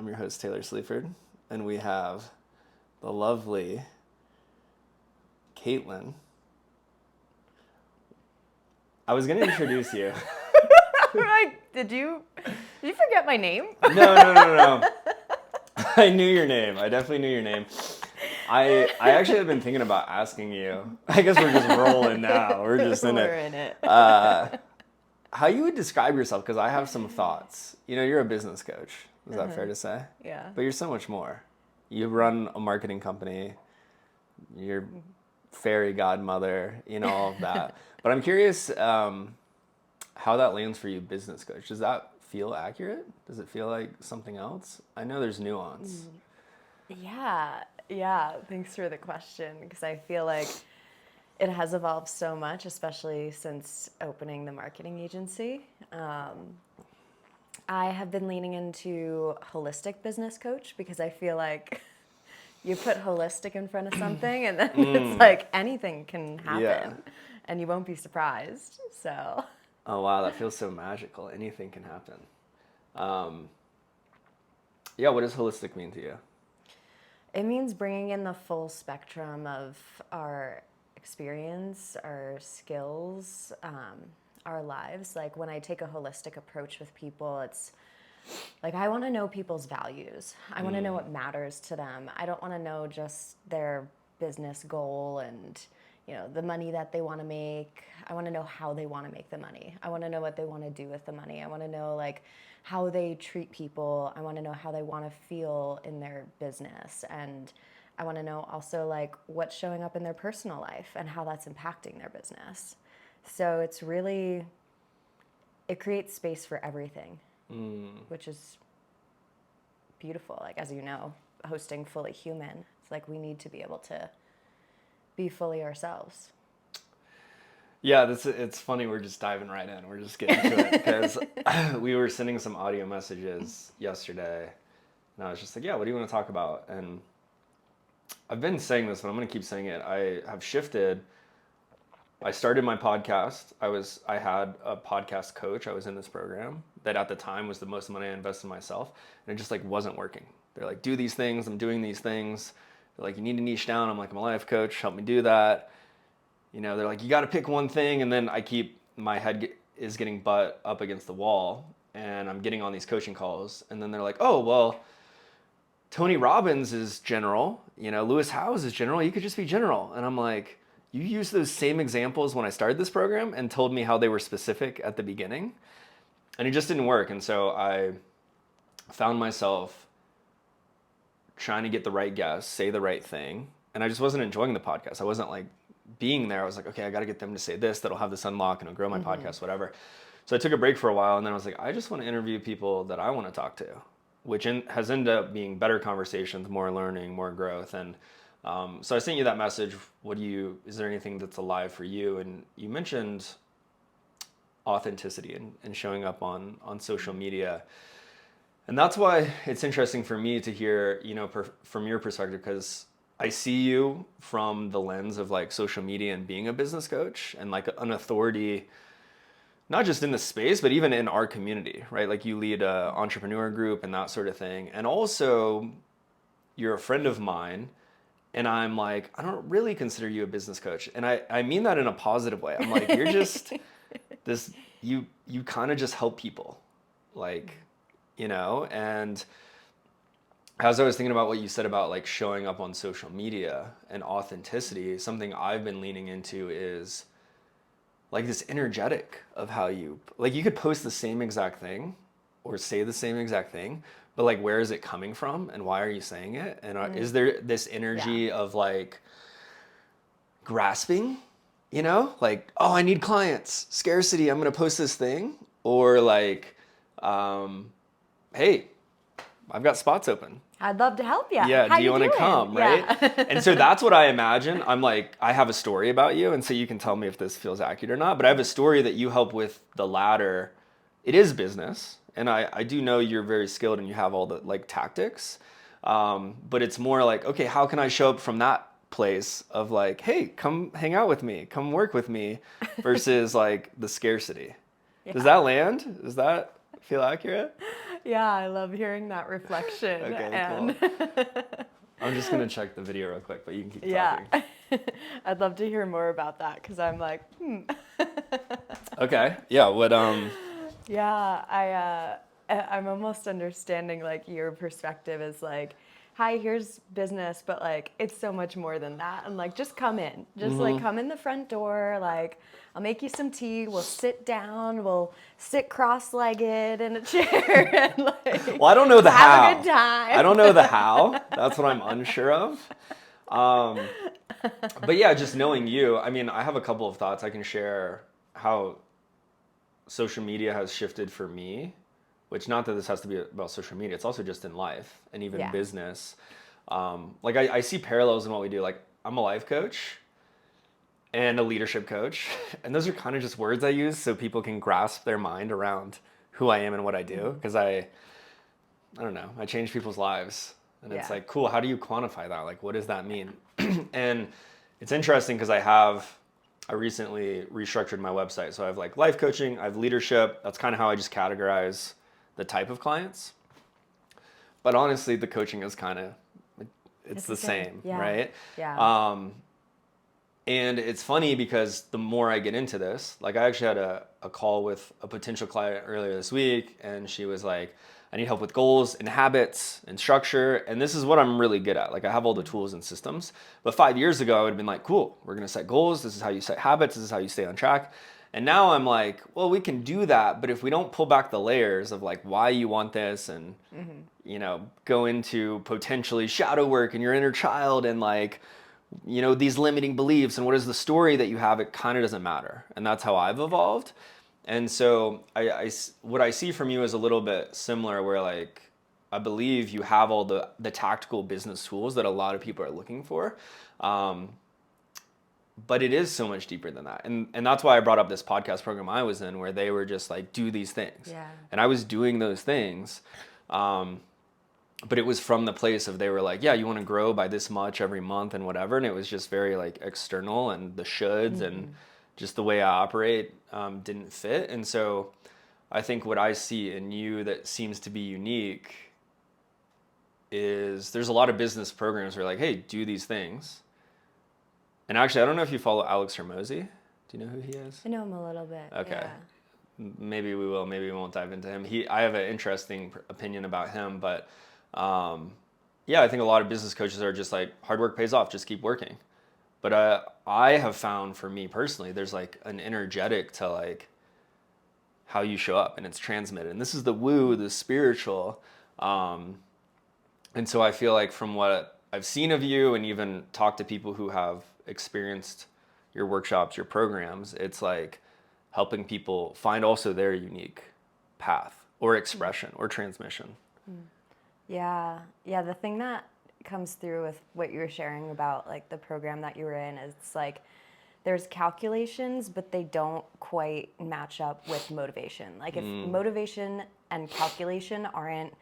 I'm your host, Taylor Sleaford, and we have the lovely Katelyn. I was going to introduce you. Like, did you forget my name? No. I knew your name. I definitely knew your name. I actually have been thinking about asking you. I guess we're just rolling now. We're just in We're it. in it. How you would describe yourself, because I have some thoughts. You know, you're a business coach. Is that fair to say? Yeah. But you're so much more. You run a marketing company. You're fairy godmother, all of that. But I'm curious how that lands for you, business coach. Does that feel accurate? Does it feel like something else? I know there's nuance. Yeah. Thanks for the question, because I feel like it has evolved so much, especially since opening the marketing agency. I have been leaning into holistic business coach because I feel like you put holistic in front of something and then it's like anything can happen Yeah. and you won't be surprised. So, Oh, wow, that feels so magical. Anything can happen. Yeah, what does holistic mean to you? it means bringing in the full spectrum of our experience, our skills, our lives. Like when I take a holistic approach with people, it's like I want to know people's values. I want to know what matters to them. I don't want to know just their business goal and the money that they want to make. I want to know how they want to make the money. I want to know what they want to do with the money. I want to know like how they treat people. I want to know how they want to feel in their business, and I want to know also like what's showing up in their personal life and how that's impacting their business. So it's really, it creates space for everything, which is beautiful. Like, as you know, hosting Fully Human, it's like we need to be able to be fully ourselves. Yeah, it's funny. We're just diving right in. We're just getting to it because we were sending some audio messages yesterday, and I was just like, "Yeah, what do you want to talk about?" And I've been saying this, but I'm going to keep saying it. I have shifted. I started my podcast. I had a podcast coach. I was in this program that at the time was the most money I invested in myself, and it just like wasn't working. They're like, "Do these things." I'm doing these things. They're like, "You need to niche down." I'm like, "I'm a life coach. Help me do that." They're like, "You got to pick one thing," and then my head is getting butt up against the wall, and I'm getting on these coaching calls, and then they're like, "Oh, well, Tony Robbins is general, Lewis Howes is general. You could just be general." And I'm like, "You used those same examples when I started this program and told me how they were specific at the beginning," and it just didn't work. And so I found myself trying to get the right guests, say the right thing, and I just wasn't enjoying the podcast. I wasn't like being there. I was like, okay, I got to get them to say this that'll have this unlock and it'll grow my podcast, whatever. So I took a break for a while, and then I was like, I just want to interview people that I want to talk to, which has ended up being better conversations, more learning, more growth. And so I sent you that message. Is there anything that's alive for you? And you mentioned authenticity and showing up on social media. And that's why it's interesting for me to hear, from your perspective, because I see you from the lens of like social media and being a business coach and like an authority, not just in the space, but even in our community, right? Like you lead a entrepreneur group and that sort of thing. And also you're a friend of mine, and I'm like, I don't really consider you a business coach. And I mean that in a positive way. I'm like, you're just you kind of just help people, like, and as I was thinking about what you said about like showing up on social media and authenticity, something I've been leaning into is like this energetic of how you could post the same exact thing or say the same exact thing, but like where is it coming from and why are you saying it? And is there this energy of like grasping, like, oh, I need clients, scarcity, I'm going to post this thing, or like, hey, I've got spots open. I'd love to help you. Yeah, How do you want to come, right? Yeah. And so that's what I imagine. I'm like, I have a story about you, and so you can tell me if this feels accurate or not, but I have a story that you help with the latter. It is business, and I do know you're very skilled and you have all the like tactics, but it's more like, okay, how can I show up from that place of like, hey, come hang out with me, come work with me, versus like the scarcity. Yeah. Does that land? Does that feel accurate? Yeah, I love hearing that reflection. Okay, And I'm just going to check the video real quick, but you can keep yeah, talking. I'd love to hear more about that because I'm like, Okay. Yeah. yeah, I'm almost understanding like your perspective is like, hi, here's business, but like it's so much more than that. And like just come in. Just like come in the front door, like I'll make you some tea, we'll sit down, we'll sit cross-legged in a chair and like Well, I don't know the have how. a good time. I don't know the how. That's what I'm unsure of. But yeah, just knowing you, I mean, I have a couple of thoughts I can share how social media has shifted for me, which not that this has to be about social media, it's also just in life and even Yeah. business. Like I see parallels in what we do. Like I'm a life coach and a leadership coach, and those are kind of just words I use so people can grasp their mind around who I am and what I do. Because I don't know, I change people's lives. And it's Yeah. like, cool, how do you quantify that? Like, what does that mean? And it's interesting because I recently restructured my website. So I have like life coaching, I have leadership. That's kind of how I just categorize the type of clients. But honestly, the coaching is kind of, it's the same, Yeah. right? Yeah. And it's funny because the more I get into this, like I actually had a call with a potential client earlier this week, and she was like, I need help with goals and habits and structure. And this is what I'm really good at. Like I have all the tools and systems. But 5 years ago, I would have been like, cool, we're going to set goals. This is how you set habits. This is how you stay on track. And now I'm like, well, we can do that. But if we don't pull back the layers of like why you want this and, go into potentially shadow work and your inner child and like, these limiting beliefs and what is the story that you have, it kind of doesn't matter. And that's how I've evolved. And so what I see from you is a little bit similar where like, I believe you have all the tactical business tools that a lot of people are looking for. But it is so much deeper than that. And that's why I brought up this podcast program I was in where they were just like, do these things. Yeah. And I was doing those things. But it was from the place of they were like, yeah, you want to grow by this much every month and whatever. And it was just very like external and the shoulds and just the way I operate didn't fit. And so I think what I see in you that seems to be unique is there's a lot of business programs where like, hey, do these things. And actually, I don't know if you follow Alex Hermosi. Do you know who he is? I know him a little bit. Okay. Yeah. Maybe we will. Maybe we won't dive into him. I have an interesting opinion about him, but yeah, I think a lot of business coaches are just like hard work pays off. Just keep working. But I have found for me personally, there's like an energetic to like how you show up, and it's transmitted. And this is the woo, the spiritual. And so I feel like from what I've seen of you, and even talked to people who have experienced your workshops, your programs, it's like helping people find also their unique path or expression or transmission. Yeah. Yeah. The thing that comes through with what you were sharing about like the program that you were in is it's like there's calculations, but they don't quite match up with motivation. Like if motivation and calculation aren't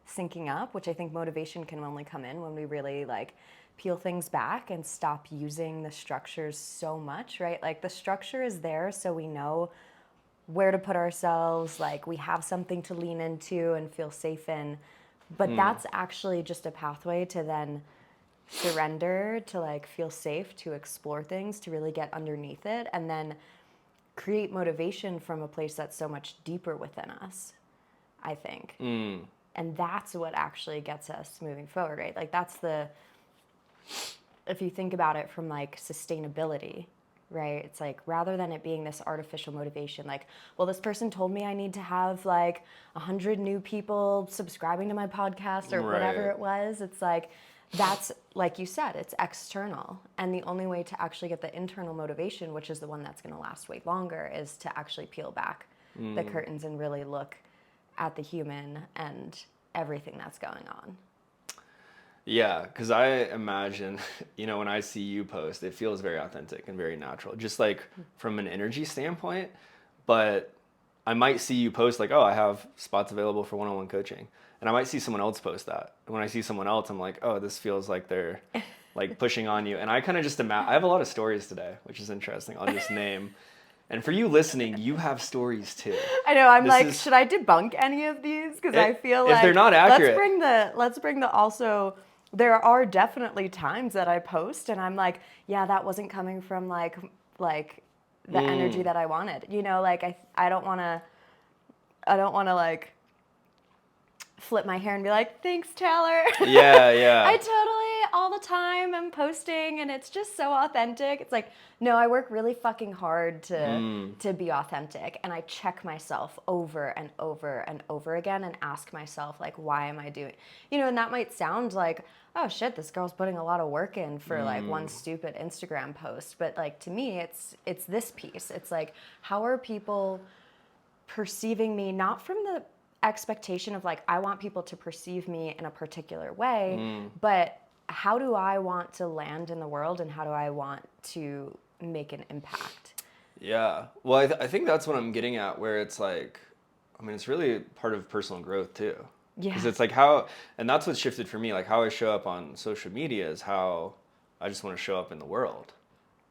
syncing up, which I think motivation can only come in when we really like peel things back and stop using the structures so much, right? Like the structure is there so we know where to put ourselves, like we have something to lean into and feel safe in. But that's actually just a pathway to then surrender, to like feel safe, to explore things, to really get underneath it, and then create motivation from a place that's so much deeper within us, I think. And that's what actually gets us moving forward, right? Like that's if you think about it from like sustainability, right? It's like rather than it being this artificial motivation, like, well, this person told me I need to have like 100 new people subscribing to my podcast or whatever it was. It's like, that's like you said, it's external. And the only way to actually get the internal motivation, which is the one that's going to last way longer, is to actually peel back the curtains and really look at the human and everything that's going on. Yeah, because I imagine, when I see you post, it feels very authentic and very natural, just like from an energy standpoint. But I might see you post like, oh, I have spots available for one-on-one coaching. And I might see someone else post that. And when I see someone else, I'm like, oh, this feels like they're like pushing on you. And I kind of just I have a lot of stories today, which is interesting. I'll just name. And for you listening, you have stories too. I know. I'm This like, is should I debunk any of these? Because I feel if like they're not accurate. Let's bring the also. There are definitely times that I post and I'm like, yeah, that wasn't coming from like the energy that I wanted. You know, like I don't want to like flip my hair and be like, thanks, Taylor. Yeah, yeah. I totally, all the time, am posting and it's just so authentic. It's like, no, I work really fucking hard to be authentic. And I check myself over and over and over again and ask myself, like, why am I doing, you know, and that might sound like, oh shit, this girl's putting a lot of work in for like one stupid Instagram post. But like, to me, it's this piece. It's like, how are people perceiving me, not from the expectation of like I want people to perceive me in a particular way, but how do I want to land in the world and how do I want to make an impact? Yeah. Well, I think that's what I'm getting at, where it's like, I mean, it's really part of personal growth too. Because Yeah. it's like how, and that's what shifted for me, like how I show up on social media is how I just want to show up in the world.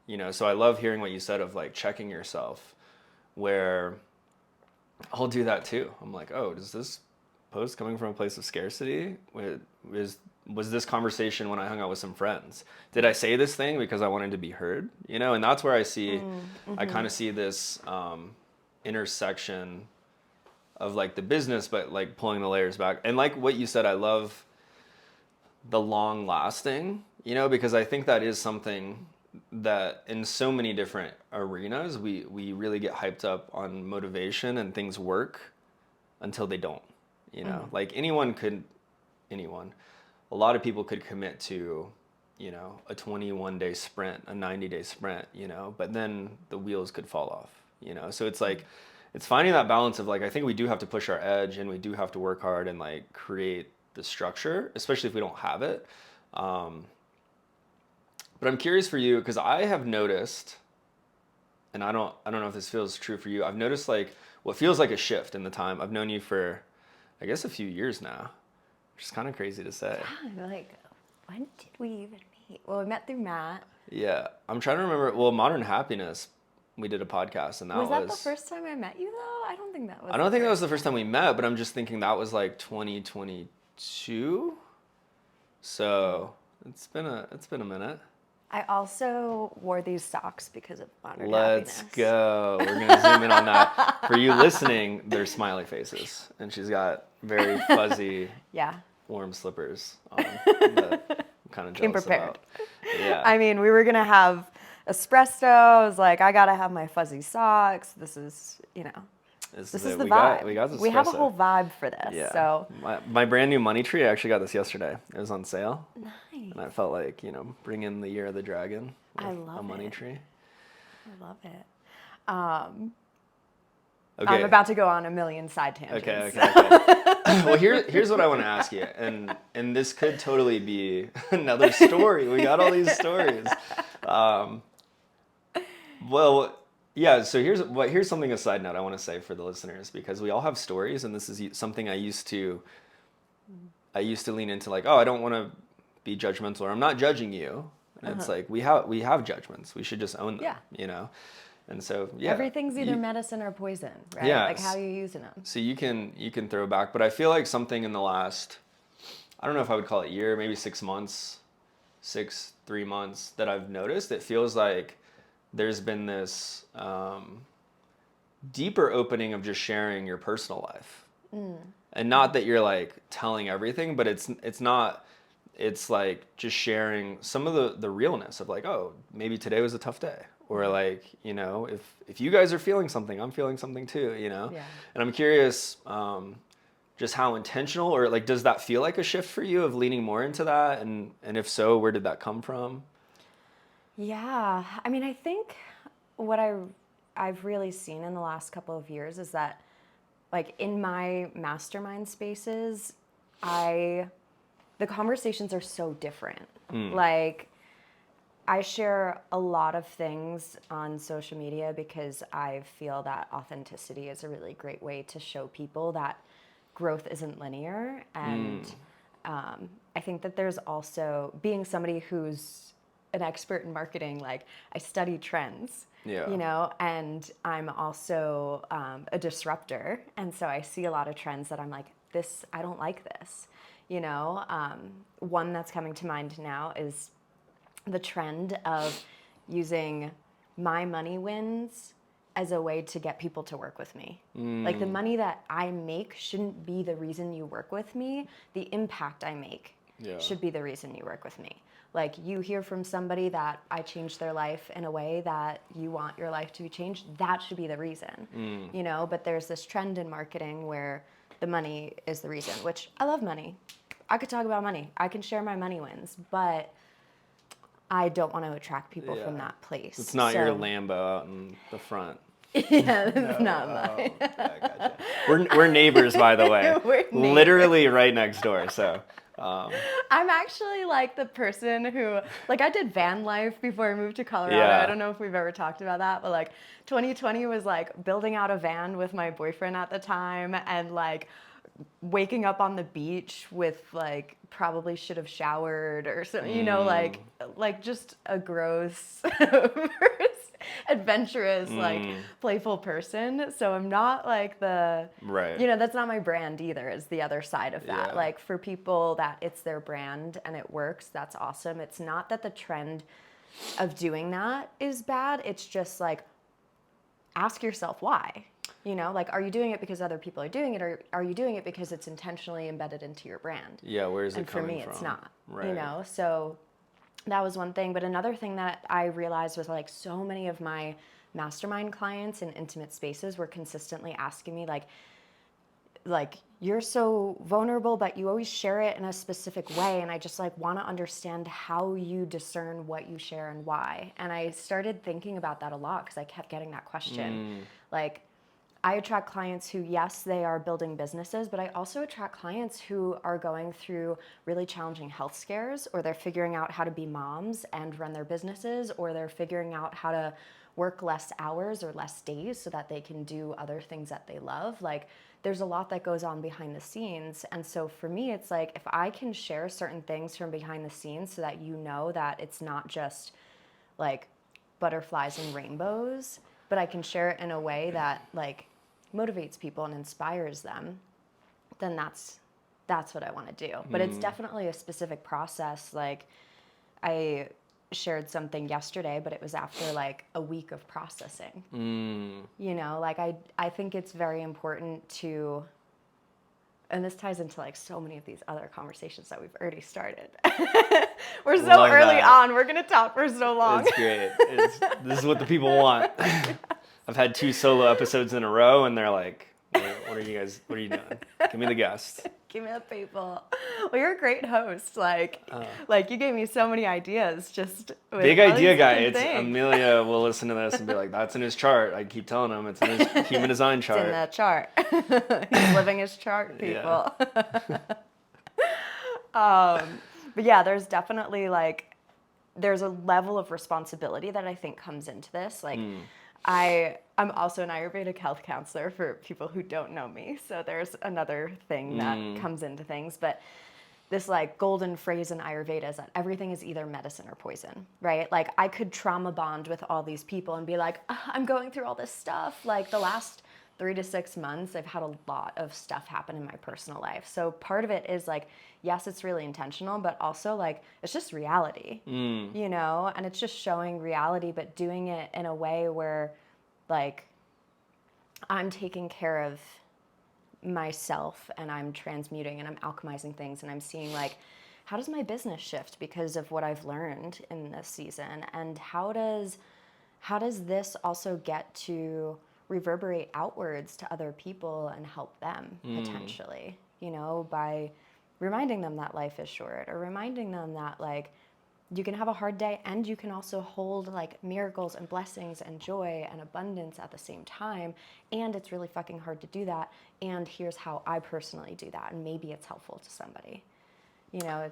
You know, so I love hearing what you said of like checking yourself, where I'll do that too. I'm like, oh, does this post coming from a place of scarcity? Was this conversation when I hung out with some friends? Did I say this thing because I wanted to be heard? You know, and that's where I see, I kind of see this intersection of like the business, but like pulling the layers back. And like what you said, I love the long lasting, you know, because I think that is something that in so many different arenas, we really get hyped up on motivation and things work until they don't, you know, like anyone, a lot of people could commit to, you know, a 21-day sprint, a 90-day sprint, you know, but then the wheels could fall off, you know? So it's like, it's finding that balance of like, I think we do have to push our edge and we do have to work hard and like create the structure, especially if we don't have it. But I'm curious for you, because I have noticed, and I don't know if this feels true for you. I've noticed like what feels like a shift in the time. I've known you for, I guess, a few years now, which is kind of crazy to say. Yeah, like, when did we even meet? Well, we met through Matt. Yeah, I'm trying to remember. Well, Modern Happiness, we did a podcast, and Was that the first time I met you though? I don't think that was. I don't think that was the first time we met, but I'm just thinking that was like 2022. So it's been a minute. I also wore these socks because of Modern Let's Happiness. go. We're going to zoom in on that. For you listening, they're smiley faces. And she's got very fuzzy, Yeah. warm slippers on that I'm kind of Came jealous prepared. about. Yeah. I mean, we were going to have espresso. I was like, I got to have my fuzzy socks. This is, you know, this is the vibe. We got this We have a espresso. whole vibe for this. Yeah. So My brand new money tree, I actually got this yesterday. It was on sale. nice. And I felt like, you know, bring in the year of the dragon with I love a money it. tree. I love it. Okay. I'm about to go on a million side tangents. Okay. Well, here's what I want to ask you, and this could totally be another story. We got all these stories. Well, yeah. So here's something, a side note I want to say for the listeners, because we all have stories, and this is something I used to lean into, like, oh, I don't want to be judgmental, or I'm not judging you. And it's like we have judgments. We should just own them. Yeah. You know. And so, yeah. Everything's either medicine or poison, right? Yeah. Like how you're using them. So you can throw back, but I feel like something in the last, I don't know if I would call it year, maybe 6 months, 3 months, that I've noticed, it feels like there's been this deeper opening of just sharing your personal life. And not that you're like telling everything, but it's not, it's like just sharing some of the realness of like, oh, maybe today was a tough day. Or like, you know, if you guys are feeling something, I'm feeling something too, you know? Yeah. And I'm curious just how intentional, or like, does that feel like a shift for you of leaning more into that? And if so, where did that come from? Yeah. I mean, I think what I've really seen in the last couple of years is that, like, in my mastermind spaces, the conversations are so different. Like, I share a lot of things on social media because I feel that authenticity is a really great way to show people that growth isn't linear. And I think that there's also, being somebody who's an expert in marketing, like I study trends, Yeah. you know, and I'm also a disruptor. And so I see a lot of trends that I'm like, this, I don't like this, you know. One that's coming to mind now is the trend of using my money wins as a way to get people to work with me. Like the money that I make shouldn't be the reason you work with me. The impact I make should be the reason you work with me. Like you hear from somebody that I changed their life in a way that you want your life to be changed, that should be the reason, you know. But there's this trend in marketing where the money is the reason, which I love money. I could talk about money. I can share my money wins, but I don't want to attract people from that place. It's not your Lambo out in the front. Yeah, it's not mine. Yeah, gotcha. We're neighbors, by the way. We're neighbors. Literally right next door. So I'm actually like the person who, like, I did van life before I moved to Colorado. Yeah. I don't know if we've ever talked about that, but like 2020 was like building out a van with my boyfriend at the time and like waking up on the beach with like probably should have showered or something, you know, like just a gross adventurous like playful person. So I'm not like the Right. you know, that's not my brand either, is the other side of that. Yeah. Like for people that it's their brand and it works, that's awesome. It's not that the trend of doing that is bad. It's just like ask yourself why. You know, like, are you doing it because other people are doing it, or are you doing it because it's intentionally embedded into your brand? Yeah, where is it and coming for me, from? it's not. Right. You know, so that was one thing. But another thing that I realized was like so many of my mastermind clients in intimate spaces were consistently asking me like you're so vulnerable, but you always share it in a specific way. And I just like want to understand how you discern what you share and why. And I started thinking about that a lot because I kept getting that question. Like, I attract clients who, yes, they are building businesses, but I also attract clients who are going through really challenging health scares, or they're figuring out how to be moms and run their businesses, or they're figuring out how to work less hours or less days so that they can do other things that they love. Like, there's a lot that goes on behind the scenes. And so for me, it's like, if I can share certain things from behind the scenes so that you know that it's not just like butterflies and rainbows, but I can share it in a way that like motivates people and inspires them, then that's what I want to do. But it's definitely a specific process. Like I shared something yesterday, but it was after like a week of processing. You know, like I think it's very important to, and this ties into like so many of these other conversations that we've already started. We're so Love early that. on. We're going to talk for so long. It's great. This is what the people want. I've had 2 solo episodes in a row, and they're like, what are you doing? Give me the guest. Give me the people. Well, you're a great host. Like you gave me so many ideas. Just with Big all idea these guy. different It's things. Amelia will listen to this and be like, that's in his chart. I keep telling him it's in his human design It's chart. in the chart. He's living his chart, people. But yeah, there's definitely like, there's a level of responsibility that I think comes into this. Like I'm also an Ayurvedic health counselor for people who don't know me. So there's another thing that comes into things. But this like golden phrase in Ayurveda is that everything is either medicine or poison, right? Like I could trauma bond with all these people and be like, I'm going through all this stuff. Like the last 3 to 6 months, I've had a lot of stuff happen in my personal life. So part of it is like, yes, it's really intentional, but also like, it's just reality, you know? And it's just showing reality, but doing it in a way where like, I'm taking care of myself and I'm transmuting and I'm alchemizing things and I'm seeing like, how does my business shift because of what I've learned in this season? And how does this also get to reverberate outwards to other people and help them potentially, you know, by reminding them that life is short, or reminding them that like you can have a hard day and you can also hold like miracles and blessings and joy and abundance at the same time. And it's really fucking hard to do that. And here's how I personally do that. And maybe it's helpful to somebody. You know,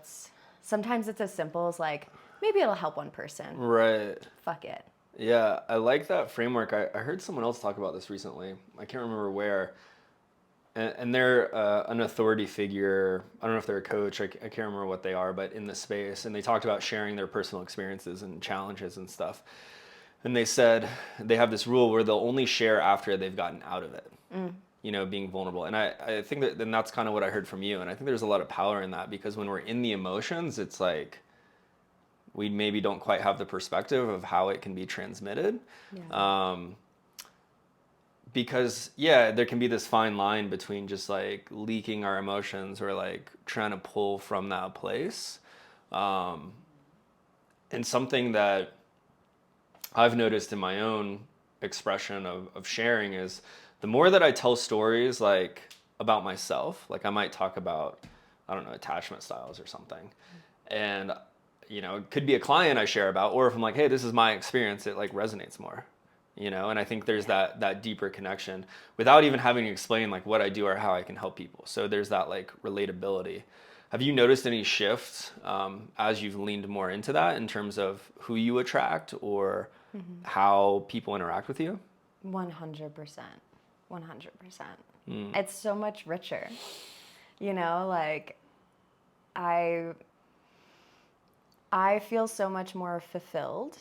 sometimes it's as simple as like, maybe it'll help one person. Right. Fuck it. Yeah, I like that framework. I heard someone else talk about this recently. I can't remember where. and they're an authority figure. I don't know if they're a coach. I can't remember what they are, but in the space, and they talked about sharing their personal experiences and challenges and stuff. And they said they have this rule where they'll only share after they've gotten out of it. Being vulnerable. And I think that, and that's kind of what I heard from you. And I think there's a lot of power in that, because when we're in the emotions, it's like we maybe don't quite have the perspective of how it can be transmitted. Yeah. Because yeah, there can be this fine line between just like leaking our emotions or like trying to pull from that place. And something that I've noticed in my own expression of sharing is the more that I tell stories like about myself, like I might talk about, I don't know, attachment styles or something. And, it could be a client I share about, or if I'm like, hey, this is my experience, it like resonates more, and I think there's that deeper connection without even having to explain like what I do or how I can help people. So there's that like relatability. Have you noticed any shifts as you've leaned more into that in terms of who you attract or how people interact with you? 100%. 100%. It's so much richer. Like I I feel so much more fulfilled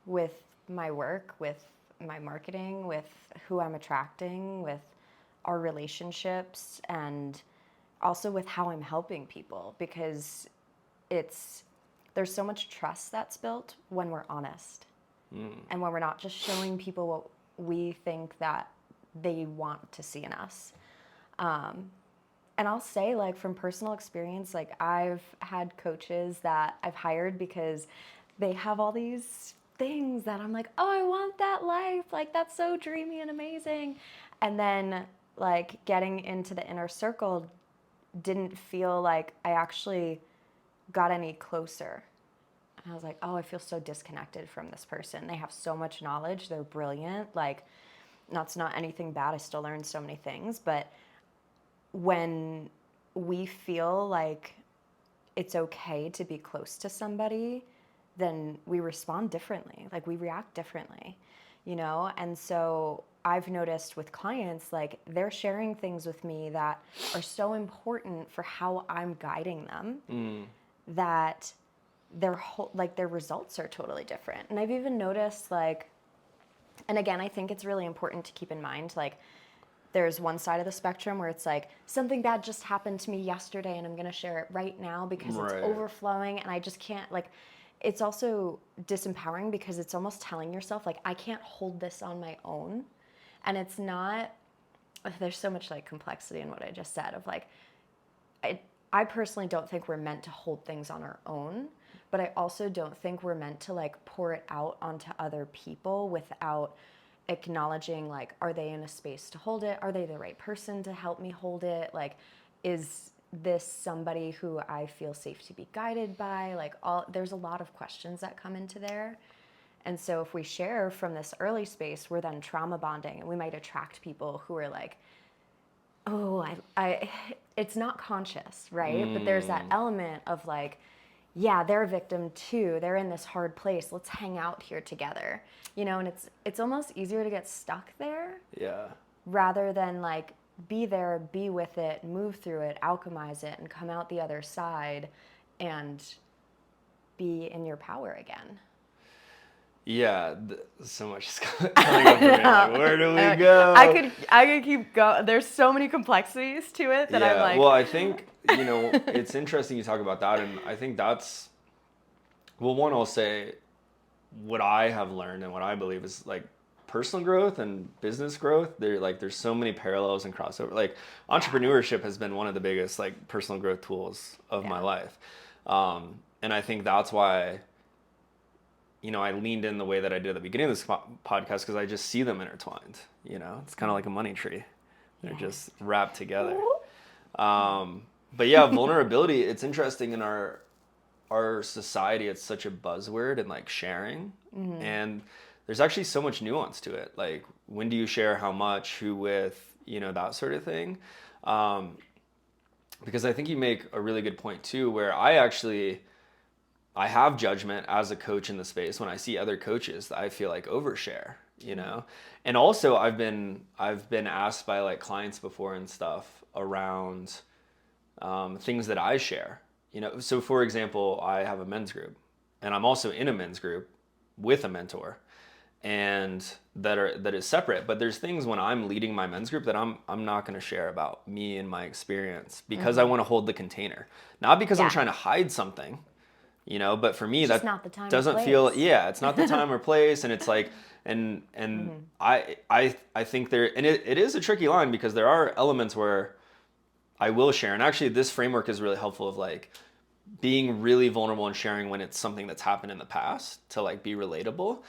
with my work, with my marketing, with who I'm attracting, with our relationships, and also with how I'm helping people, because it's there's so much trust that's built when we're honest and when we're not just showing people what we think that they want to see in us. And I'll say, like, from personal experience, like, I've had coaches that I've hired because they have all these things that I'm like, oh, I want that life. Like, that's so dreamy and amazing. And then, like, getting into the inner circle didn't feel like I actually got any closer. And I was like, oh, I feel so disconnected from this person. They have so much knowledge. They're brilliant. Like, that's not anything bad. I still learned so many things. But when we feel like it's okay to be close to somebody, then we respond differently. Like, we react differently, And so I've noticed with clients, like, they're sharing things with me that are so important for how I'm guiding them that their results are totally different. And I've even noticed, like, and again, I think it's really important to keep in mind, like, there's one side of the spectrum where it's like, something bad just happened to me yesterday and I'm going to share it right now because it's Right. overflowing and I just can't, like, it's also disempowering because it's almost telling yourself, like, I can't hold this on my own. And it's not, there's so much like complexity in what I just said of like, I personally don't think we're meant to hold things on our own, but I also don't think we're meant to like pour it out onto other people without acknowledging, like, are they in a space to hold it? Are they the right person to help me hold it? Like, is this somebody who I feel safe to be guided by? Like, there's a lot of questions that come into there. And so if we share from this early space, we're then trauma bonding, and we might attract people who are like, oh, it's not conscious, right? But there's that element of like, yeah, they're a victim too. They're in this hard place. Let's hang out here together, And it's almost easier to get stuck there, Yeah. rather than like be there, be with it, move through it, alchemize it, and come out the other side, and be in your power again. Yeah, so much is coming up for me. Like, where do we go? I could keep going. There's so many complexities to it that I'm Yeah, like. well, I think, it's interesting you talk about that, and I think that's, well, one, I'll say what I have learned and what I believe is like personal growth and business growth. There's so many parallels and crossover. Like entrepreneurship has been one of the biggest like personal growth tools of my life, and I think that's why I leaned in the way that I did at the beginning of this podcast, because I just see them intertwined. It's kind of like a money tree; they're just wrapped together. But yeah, vulnerability. It's interesting in our society. It's such a buzzword and like sharing, and there's actually so much nuance to it. Like, when do you share, how much, who with, that sort of thing. Because I think you make a really good point too, where I have judgment as a coach in the space when I see other coaches that I feel like overshare, you know? And also I've been asked by like clients before and stuff around things that I share, you know? So for example, I have a men's group and I'm also in a men's group with a mentor and that is separate. But there's things when I'm leading my men's group that I'm not going to share about me and my experience because I want to hold the container, not because I'm Yeah. trying to hide something, you know. But for me, It's just that not the time or doesn't feel, place. yeah, it's not the time or place, and it's like, and I think there, and it is a tricky line because there are elements where I will share, and actually this framework is really helpful of like being really vulnerable and sharing when it's something that's happened in the past to like be relatable.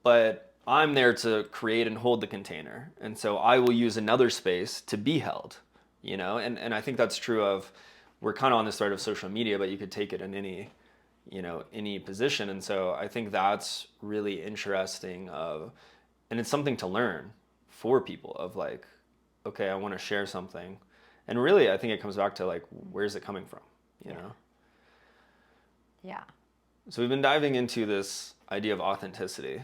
But I'm there to create and hold the container. And so I will use another space to be held, you know? And I think that's true of, we're kind of on this thread of social media, but you could take it in any, you know, any position. And so I think that's really interesting and it's something to learn for people of like, okay, I want to share something. And really, I think it comes back to like, where's it coming from, you know? Yeah. So we've been diving into this idea of authenticity.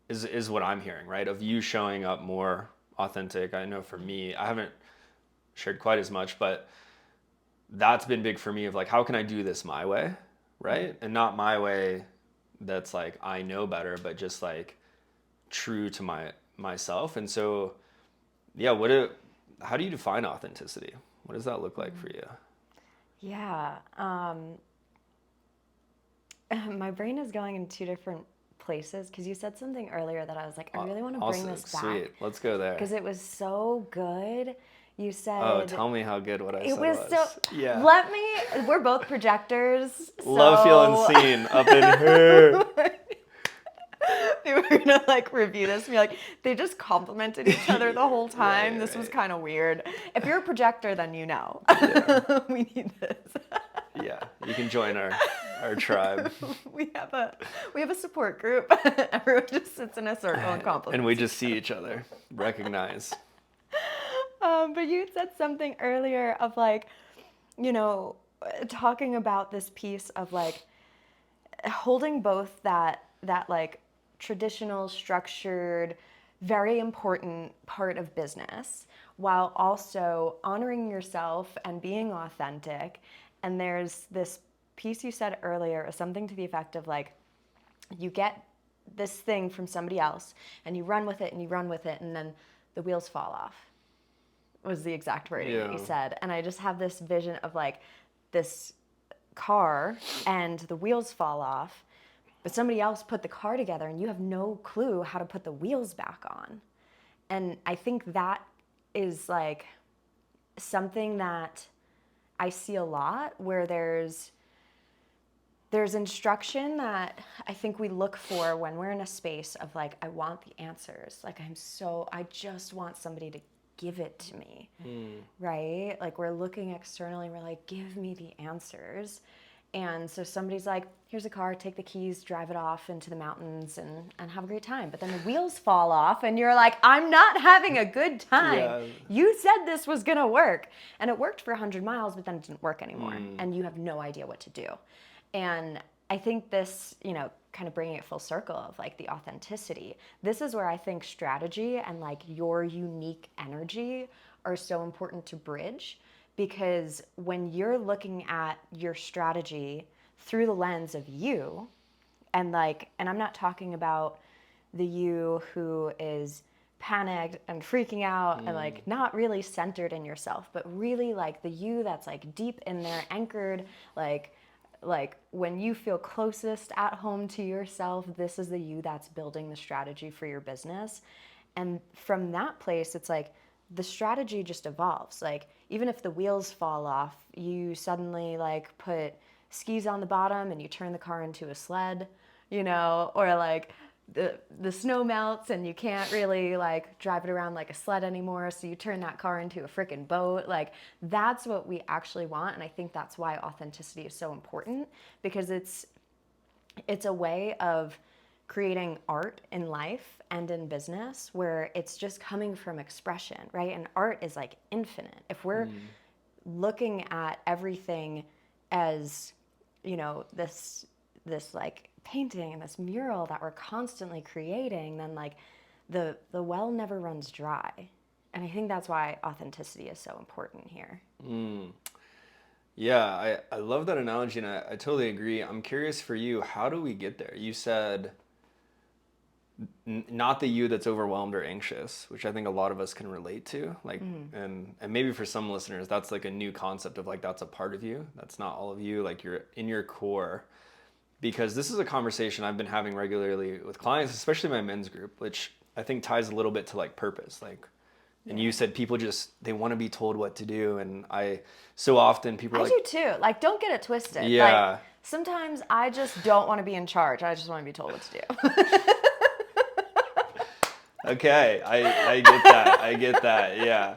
Is what I'm hearing, right? Of you showing up more authentic. I know for me, I haven't shared quite as much, but that's been big for me of like, how can I do this my way, right? And not my way that's like, I know better, but just like true to myself. And so, yeah, how do you define authenticity? What does that look like for you? Yeah. My brain is going in two different places because you said something earlier that I was like, I really want to bring Also, this back sweet. Let's go there. because it was so good. You Oh, said tell me how good what I it said was so. was. Yeah. We're both projectors, Love feeling so seen up in here. we were gonna like review this and be like, they just complimented each other the whole time. Right, This was right. kind of weird. If you're a projector, then you know. Yeah. We need this. Yeah. You can join our tribe. we have a support group. Everyone just sits in a circle and compliments. And we just see each other, recognize. But you had said something earlier of like, you know, talking about this piece of like holding both that like traditional, structured, very important part of business while also honoring yourself and being authentic. And there's this piece you said earlier, something to the effect of like, you get this thing from somebody else and you run with it and you run with it and then the wheels fall off was the exact wording that you Yeah. said. And I just have this vision of like this car and the wheels fall off, but somebody else put the car together and you have no clue how to put the wheels back on. And I think that is like something that I see a lot where there's instruction that I think we look for when we're in a space of like, I want the answers. Like I just want somebody to give it to me, right? Like we're looking externally and we're like, give me the answers. And so somebody's like, here's a car, take the keys, drive it off into the mountains and have a great time. But then the wheels fall off and you're like, I'm not having a good time. Yeah. You said this was gonna work. And it worked for 100 miles, but then it didn't work anymore. And you have no idea what to do. And I think this, you know, kind of bringing it full circle of like the authenticity, this is where I think strategy and like your unique energy are so important to bridge. Because when you're looking at your strategy through the lens of you, and I'm not talking about the you who is panicked and freaking out and like not really centered in yourself, but really like the you that's like deep in there, anchored, like when you feel closest at home to yourself, this is the you that's building the strategy for your business. And from that place, it's like the strategy just evolves. Like even if the wheels fall off, you suddenly like put skis on the bottom and you turn the car into a sled, you know, or like the snow melts and you can't really like drive it around like a sled anymore, so you turn that car into a freaking boat. Like that's what we actually want. And I think that's why authenticity is so important, because it's a way of creating art in life and in business where it's just coming from expression, right? And art is like infinite. If we're looking at everything as, you know, this like painting and this mural that we're constantly creating, then like the well never runs dry. And I think that's why authenticity is so important here. Yeah, I love that analogy, and I totally agree. I'm curious for you, how do we get there? You said not the you that's overwhelmed or anxious, which I think a lot of us can relate to. Like, and maybe for some listeners, that's like a new concept of like that's a part of you. That's not all of you. Like you're in your core. Because this is a conversation I've been having regularly with clients, especially my men's group, which I think ties a little bit to like purpose. Like, and you said people just they want to be told what to do, and so often people are I like, do too. Like, don't get it twisted. Like, yeah, sometimes I just don't want to be in charge. I just want to be told what to do. okay, I get that, I get that, yeah.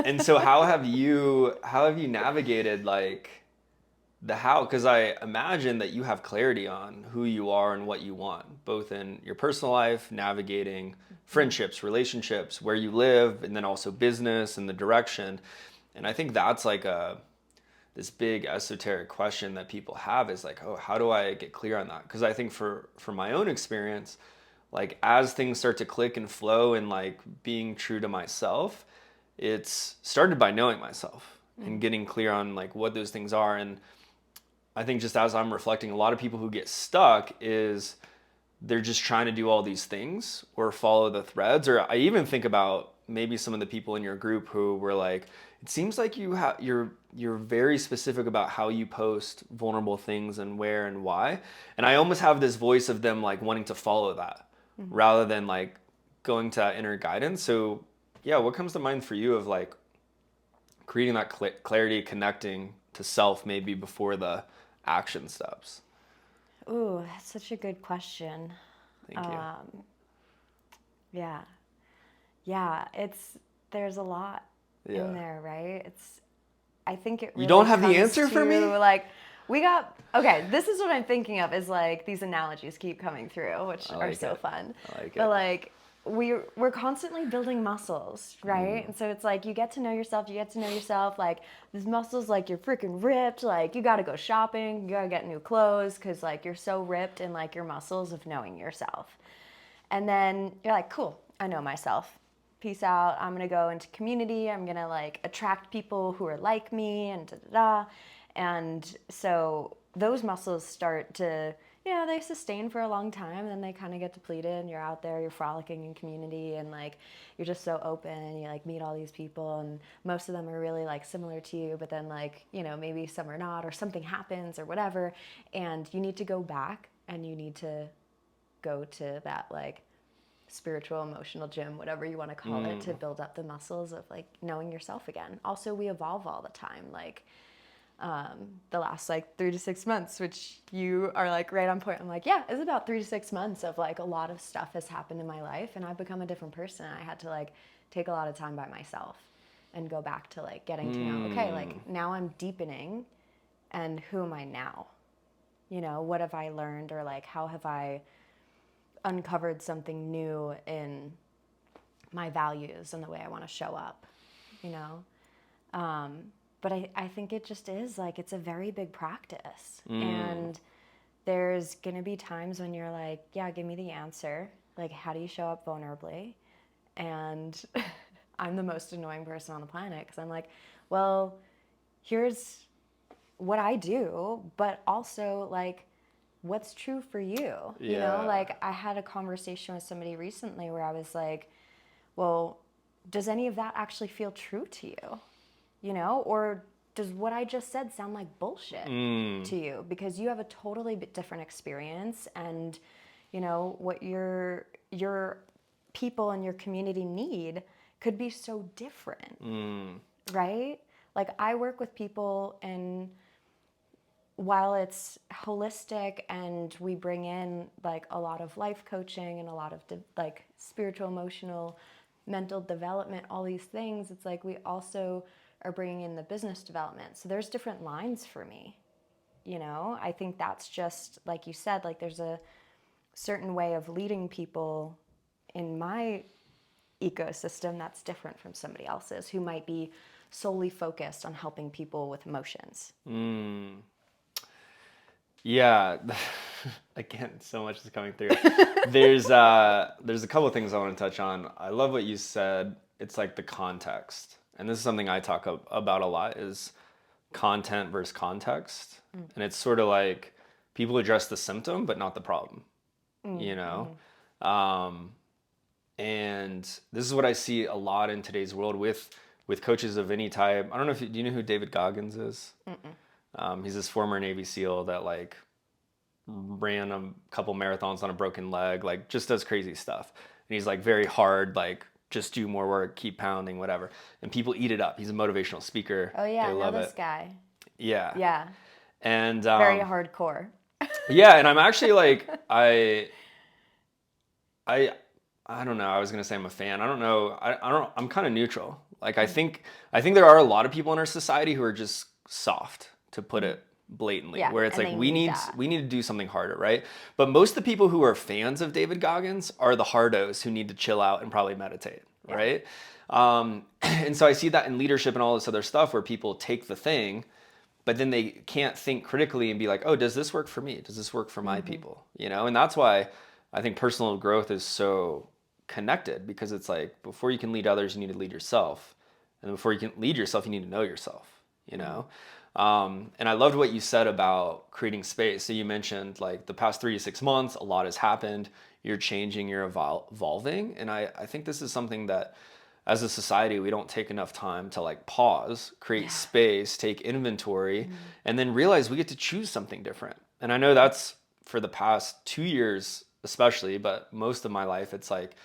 And so how have you navigated like the how? Because I imagine that you have clarity on who you are and what you want, both in your personal life, navigating friendships, relationships, where you live, and then also business and the direction. And I think that's like this big esoteric question that people have is like, oh, how do I get clear on that? Because I think for my own experience, like as things start to click and flow and like being true to myself, it's started by knowing myself and getting clear on like what those things are. And I think just as I'm reflecting, a lot of people who get stuck is they're just trying to do all these things or follow the threads. Or I even think about maybe some of the people in your group who were like, it seems like you're very specific about how you post vulnerable things and where and why. And I almost have this voice of them like wanting to follow that rather than like going to that inner guidance. So yeah, what comes to mind for you of like creating that clarity, connecting to self maybe before the action steps? Ooh, that's such a good question. Thank you. Yeah. Yeah, there's a lot in Yeah. there, right? I think it You really don't have the comes answer for me? to like okay, this is what I'm thinking of is like these analogies keep coming through, which I are like so it. fun. I like But it. like we're constantly building muscles, right? And so it's like you get to know yourself, like these muscles, like you're freaking ripped, like you gotta go shopping, you gotta get new clothes, cause like you're so ripped in like your muscles of knowing yourself. And then you're like, cool, I know myself. Peace out. I'm gonna go into community. I'm gonna like attract people who are like me and da da da. And so those muscles start to, they sustain for a long time and then they kind of get depleted and you're out there, you're frolicking in community and like you're just so open and you like meet all these people and most of them are really like similar to you, but then like, maybe some are not or something happens or whatever. And you need to go back and you need to go to that like spiritual, emotional gym, whatever you want to call it, to build up the muscles of like knowing yourself again. Also, we evolve all the time. Like the last like 3 to 6 months, which you are like right on point. I'm like, yeah, it's about 3 to 6 months of like a lot of stuff has happened in my life and I've become a different person. I had to like take a lot of time by myself and go back to like getting to know, okay, like now I'm deepening and who am I now? What have I learned or like how have I uncovered something new in my values and the way I want to show up, you know? But I think it just is like, it's a very big practice. And there's going to be times when you're like, yeah, give me the answer. Like, how do you show up vulnerably? And I'm the most annoying person on the planet because I'm like, well, here's what I do, but also like, what's true for you? Yeah. Like I had a conversation with somebody recently where I was like, well, does any of that actually feel true to you? Or does what I just said sound like bullshit to you? Because you have a totally different experience and, what your people and your community need could be so different, right? Like I work with people and while it's holistic and we bring in like a lot of life coaching and a lot of like spiritual, emotional, mental development, all these things, it's like we also are bringing in the business development. So there's different lines for me. I think that's just like you said, like there's a certain way of leading people in my ecosystem that's different from somebody else's who might be solely focused on helping people with emotions. Yeah. again, so much is coming through. There's a couple of things I want to touch on. I love what you said. It's like the context, and this is something I talk about a lot, is content versus context. And it's sort of like people address the symptom but not the problem, you know. Um, and this is what I see a lot in today's world with coaches of any type. I don't know if do you know who David Goggins is? He's this former Navy SEAL that like ran a couple marathons on a broken leg, like just does crazy stuff. And he's like very hard, like just do more work, keep pounding, whatever. And people eat it up. He's a motivational speaker. Oh yeah, They I know love this it. guy. Yeah. Yeah, And very hardcore. yeah, and I'm actually like I I don't know. I was gonna say I'm a fan. I don't know. I don't. I'm kind of neutral. Like I think there are a lot of people in our society who are just soft, to put it blatantly, Yeah, where it's and like they we need need that. we need to do something harder, right? But most of the people who are fans of David Goggins are the hardos who need to chill out and probably meditate, Yeah. right? And so I see that in leadership and all this other stuff where people take the thing, but then they can't think critically and be like, oh, does this work for me? Does this work for my people? You know, and that's why I think personal growth is so connected, because it's like before you can lead others, you need to lead yourself. And before you can lead yourself, you need to know yourself, you know? And I loved what you said about creating space. So you mentioned like the past 3 to 6 months, a lot has happened. You're changing, you're evolving. And I think this is something that as a society, we don't take enough time to like pause, create space, take inventory, and then realize we get to choose something different. And I know that's for the past 2 years, especially, but most of my life, it's like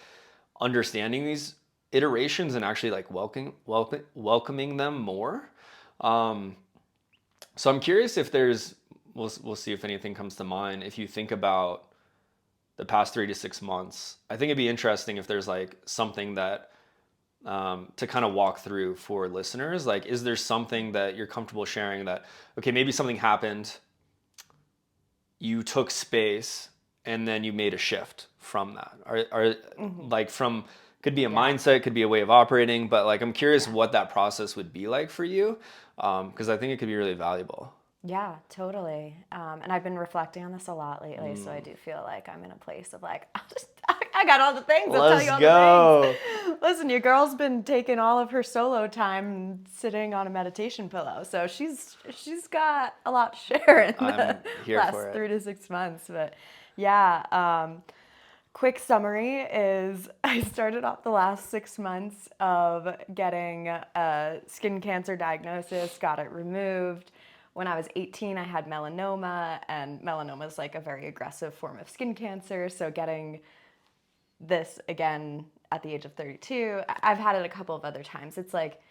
understanding these iterations and actually like welcoming them more. Um, so I'm curious if we'll see if anything comes to mind. If you think about the past 3 to 6 months, I think it'd be interesting if there's like something that to kind of walk through for listeners. Like, is there something that you're comfortable sharing that, okay, maybe something happened, you took space, and then you made a shift from that? Are like from, could be a Yeah. mindset, could be a way of operating, but like I'm curious Yeah. what that process would be like for you, because I think it could be really valuable. Yeah, totally. And I've been reflecting on this a lot lately, so I do feel like I'm in a place of like, I got all the things. I'll tell Let's you all go. the things. Listen, your girl's been taking all of her solo time sitting on a meditation pillow, so she's got a lot to share in the I'm here last for it. 3 to 6 months. But yeah, quick summary is I started off the last 6 months of getting a skin cancer diagnosis, got it removed. When I was 18, I had melanoma, and melanoma is like a very aggressive form of skin cancer. So getting this again at the age of 32, I've had it a couple of other times. It's like,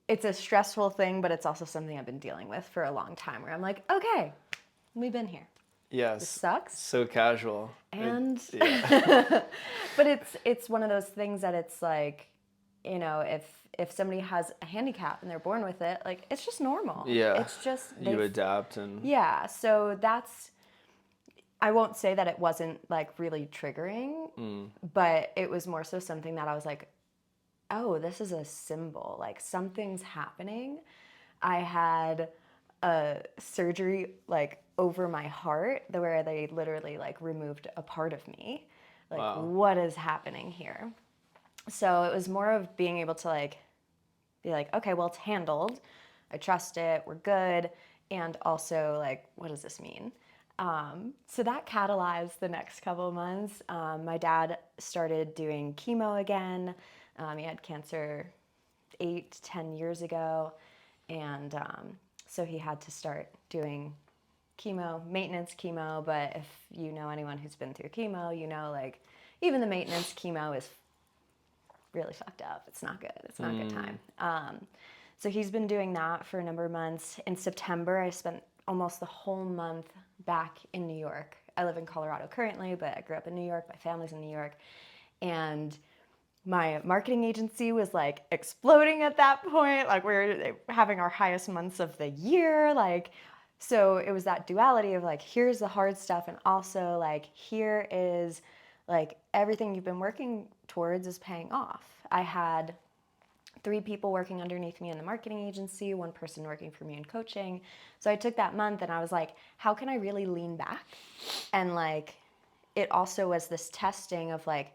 it's a stressful thing, but it's also something I've been dealing with for a long time where I'm like, okay, we've been here. This Yes. sucks. So casual. And Yeah. but it's one of those things that it's like, you know, if somebody has a handicap and they're born with it, like it's just normal. Yeah. It's just You adapt and yeah. So that's, I won't say that it wasn't like really triggering, but it was more so something that I was like, oh, this is a symbol. Like something's happening. I had a surgery like over my heart where they literally like removed a part of me. Like, wow. what is happening here? So it was more of being able to like be like, okay, well, it's handled. I trust it. We're good. And also like, what does this mean? So that catalyzed the next couple of months. My dad started doing chemo again. He had cancer 8 to 10 years ago. And so he had to start doing chemo, maintenance chemo. But if you know anyone who's been through chemo, you know, like even the maintenance chemo is really fucked up. It's not good. It's not a good time. So he's been doing that for a number of months. In September, I spent almost the whole month back in New York. I live in Colorado currently, but I grew up in New York. My family's in New York. And my marketing agency was like exploding at that point. Like we were having our highest months of the year. Like, so it was that duality of like, here's the hard stuff. And also like, here is like everything you've been working towards is paying off. I had 3 people working underneath me in the marketing agency, 1 person working for me in coaching. So I took that month and I was like, how can I really lean back? And like, it also was this testing of like,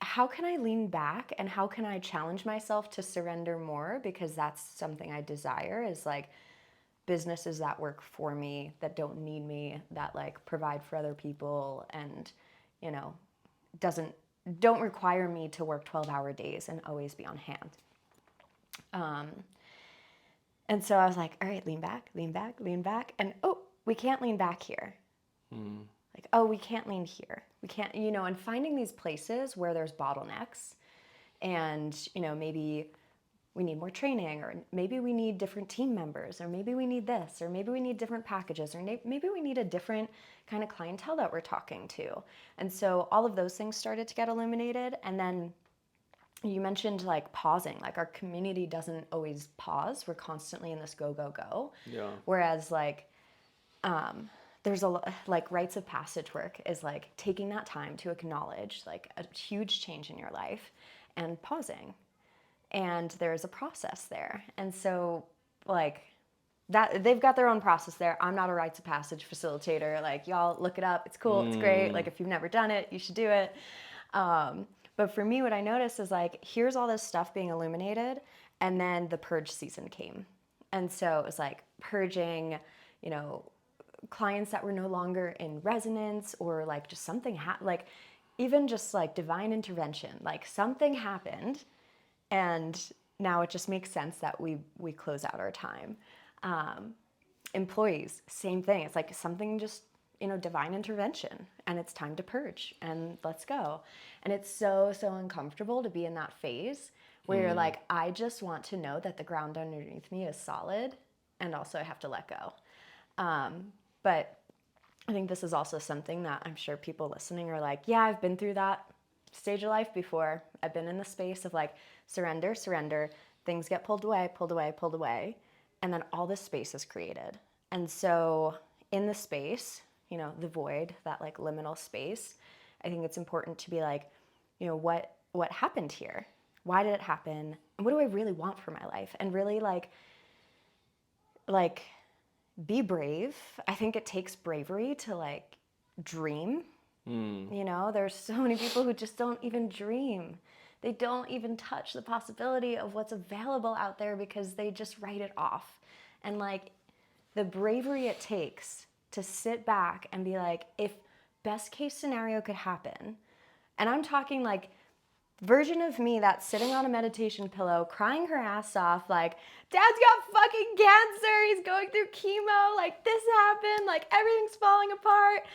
how can I lean back and how can I challenge myself to surrender more? Because that's something I desire, is like businesses that work for me, that don't need me, that like provide for other people and, you know, don't require me to work 12-hour days and always be on hand. And so I was like, all right, lean back, lean back, lean back. And oh, we can't lean back here. Like, oh, we can't lean here. We can't, you know, and finding these places where there's bottlenecks and, you know, maybe we need more training, or maybe we need different team members, or maybe we need this, or maybe we need different packages, or maybe we need a different kind of clientele that we're talking to. And so all of those things started to get illuminated. And then you mentioned like pausing, like our community doesn't always pause. We're constantly in this go, go, go. Yeah. Whereas like, there's like rites of passage work is like taking that time to acknowledge like a huge change in your life and pausing. And there's a process there. And so like that, they've got their own process there. I'm not a rites of passage facilitator. Like, y'all look it up. It's cool. It's great. Like, if you've never done it, you should do it. But for me, what I noticed is like, here's all this stuff being illuminated. And then the purge season came. And so it was like purging, you know, clients that were no longer in resonance, or like just something like even just like divine intervention, like something happened. And now it just makes sense that we close out our time. Employees, same thing. It's like something just, you know, divine intervention, and it's time to purge and let's go. And it's so, so uncomfortable to be in that phase where you're like, I just want to know that the ground underneath me is solid, and also I have to let go. But I think this is also something that I'm sure people listening are like, yeah, I've been through that stage of life before. I've been in the space of like surrender, surrender, things get pulled away, pulled away, pulled away, and then all this space is created. And so in the space, you know, the void, that like liminal space, I think it's important to be like, you know, what happened here? Why did it happen? And what do I really want for my life? And really like be brave. I think it takes bravery to like dream. You know, there's so many people who just don't even dream. They don't even touch the possibility of what's available out there because they just write it off. And like the bravery it takes to sit back and be like, if best case scenario could happen, and I'm talking like version of me that's sitting on a meditation pillow, crying her ass off, like, Dad's got fucking cancer, he's going through chemo, like this happened, like everything's falling apart.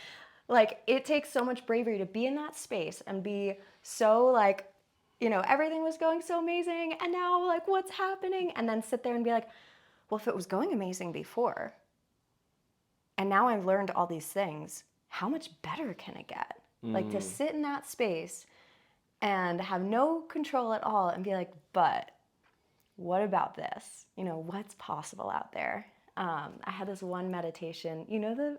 Like, it takes so much bravery to be in that space and be so like, you know, everything was going so amazing and now like what's happening? And then sit there and be like, well, if it was going amazing before and now I've learned all these things, how much better can it get? Like to sit in that space and have no control at all and be like, but what about this? You know, what's possible out there? I had this one meditation, you know,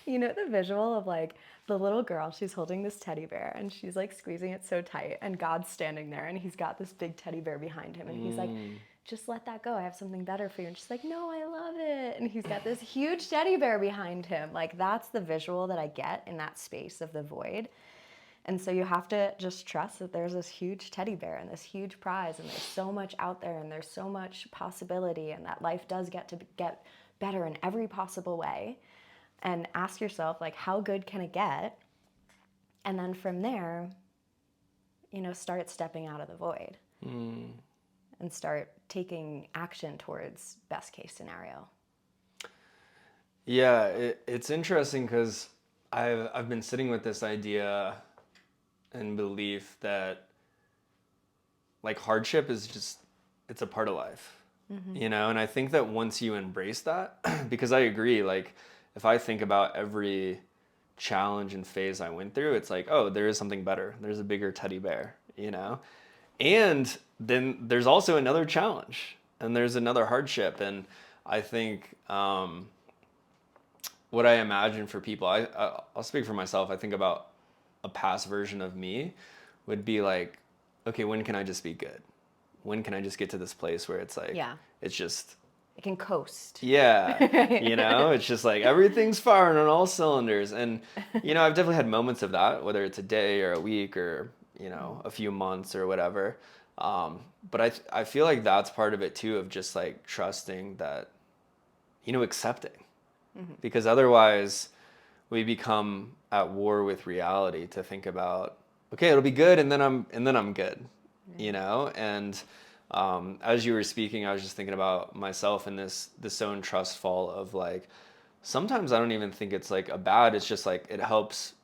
you know the visual of like the little girl, she's holding this teddy bear and she's like squeezing it so tight, and God's standing there and he's got this big teddy bear behind him and he's like, just let that go, I have something better for you. And she's like, no, I love it. And he's got this huge teddy bear behind him. Like, that's the visual that I get in that space of the void. And so you have to just trust that there's this huge teddy bear and this huge prize, and there's so much out there and there's so much possibility, and that life does get better in every possible way. And ask yourself, like, how good can it get? And then from there, you know, start stepping out of the void and start taking action towards best case scenario. Yeah, it's interesting because I've been sitting with this idea and belief that like hardship is just, it's a part of life, you know? And I think that once you embrace that, because I agree, like if I think about every challenge and phase I went through, it's like, oh, there is something better. There's a bigger teddy bear, you know? And then there's also another challenge and there's another hardship. And I think what I imagine for people, I'll speak for myself. I think about a past version of me would be like, okay, when can I just be good? When can I just get to this place where it's like, Yeah. it's just, It can coast. yeah, it's just like everything's firing on all cylinders. And, I've definitely had moments of that, whether it's a day or a week or, a few months or whatever. But I feel like that's part of it too, of just like trusting that, accepting. Because otherwise we become at war with reality to think about, okay, it'll be good, and then I'm good, And as you were speaking, I was just thinking about myself in this own trust fall of like, sometimes I don't even think it's like a bad. It's just like it helps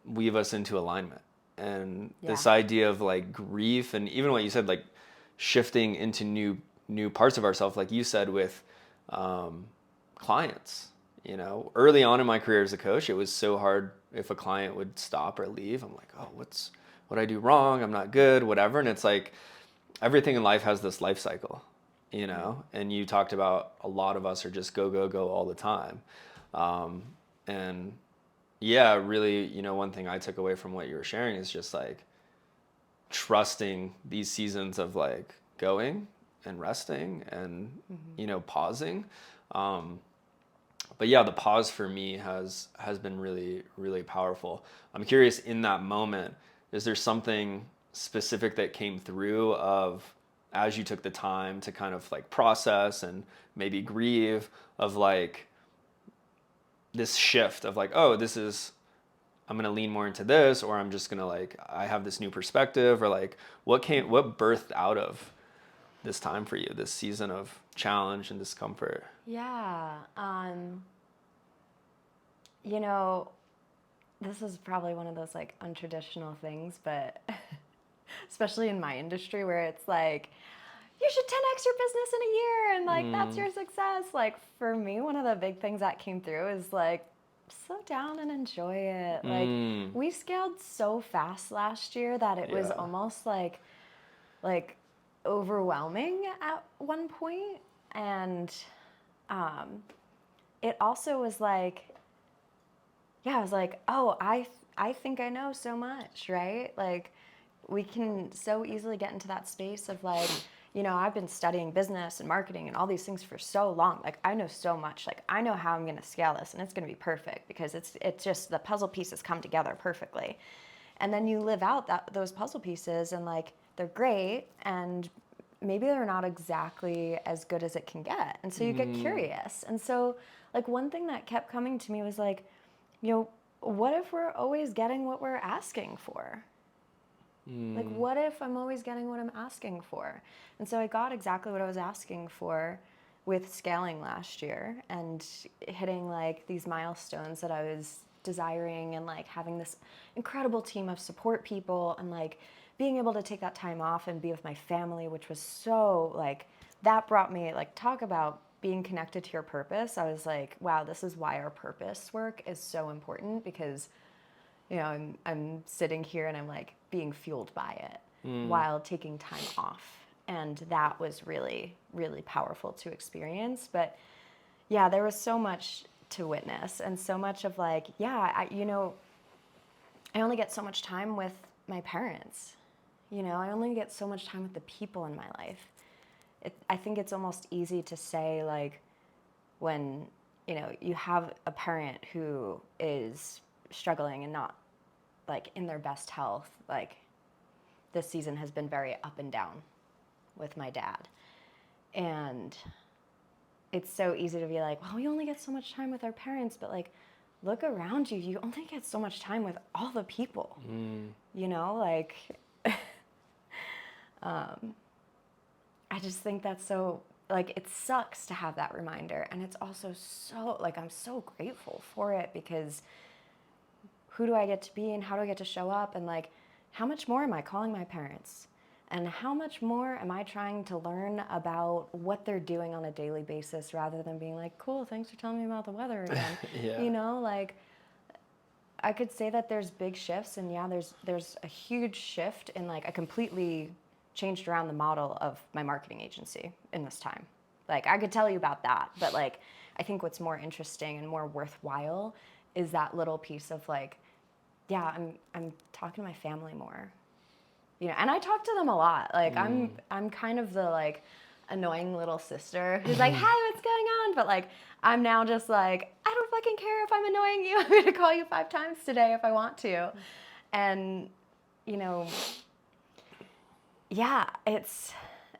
weave us into alignment, and Yeah. this idea of like grief, and even what you said, like shifting into new parts of ourselves, like you said with clients. Early on in my career as a coach, it was so hard if a client would stop or leave. I'm like, oh, what I do wrong? I'm not good, whatever. And it's like everything in life has this life cycle, and you talked about a lot of us are just go, go, go all the time. And yeah, really, one thing I took away from what you were sharing is just like trusting these seasons of like going and resting and, pausing. But yeah, the pause for me has been really, really powerful. I'm curious, in that moment, is there something specific that came through of as you took the time to kind of like process and maybe grieve, of like this shift of like, oh, I'm going to lean more into this, or I'm just going to like, I have this new perspective, or like what birthed out of this time for you, this season of challenge and discomfort? Yeah. You know, this is probably one of those like untraditional things, but especially in my industry where it's like, you should 10x your business in a year and like that's your success. Like for me, one of the big things that came through is like, slow down and enjoy it. Like we scaled so fast last year that it was Yeah. almost like overwhelming at one point. And it also was like, yeah, I was like, oh, I think I know so much, right? Like we can so easily get into that space of like, I've been studying business and marketing and all these things for so long. Like I know so much. Like I know how I'm going to scale this and it's going to be perfect because it's just the puzzle pieces come together perfectly. And then you live out those puzzle pieces and like they're great and maybe they're not exactly as good as it can get. And so you get curious. And so like one thing that kept coming to me was like, what if we're always getting what we're asking for? Like, what if I'm always getting what I'm asking for? And so I got exactly what I was asking for with scaling last year and hitting like these milestones that I was desiring and like having this incredible team of support people and like being able to take that time off and be with my family, which was so like, that brought me like, talk about being connected to your purpose. I was like, wow, this is why our purpose work is so important because I'm sitting here and I'm like being fueled by it while taking time off. And that was really, really powerful to experience. But yeah, there was so much to witness and so much of like, yeah, I only get so much time with my parents. I only get so much time with the people in my life. I think it's almost easy to say like when, you have a parent who is struggling and not like in their best health, like this season has been very up and down with my dad. And it's so easy to be like, well, we only get so much time with our parents, but like look around you, you only get so much time with all the people. Like I just think that's so like it sucks to have that reminder. And it's also so like I'm so grateful for it because who do I get to be and how do I get to show up and like how much more am I calling my parents and how much more am I trying to learn about what they're doing on a daily basis rather than being like, cool, thanks for telling me about the weather again. Yeah. Like I could say that there's big shifts and yeah, there's a huge shift in like I completely changed around the model of my marketing agency in this time. Like I could tell you about that, but like I think what's more interesting and more worthwhile is that little piece of like, yeah, I'm talking to my family more. You know, and I talk to them a lot. Like I'm kind of the like annoying little sister who's like, "Hi, what's going on?" But like I'm now just like, I don't fucking care if I'm annoying you. I'm going to call you 5 times today if I want to. And you know, yeah, it's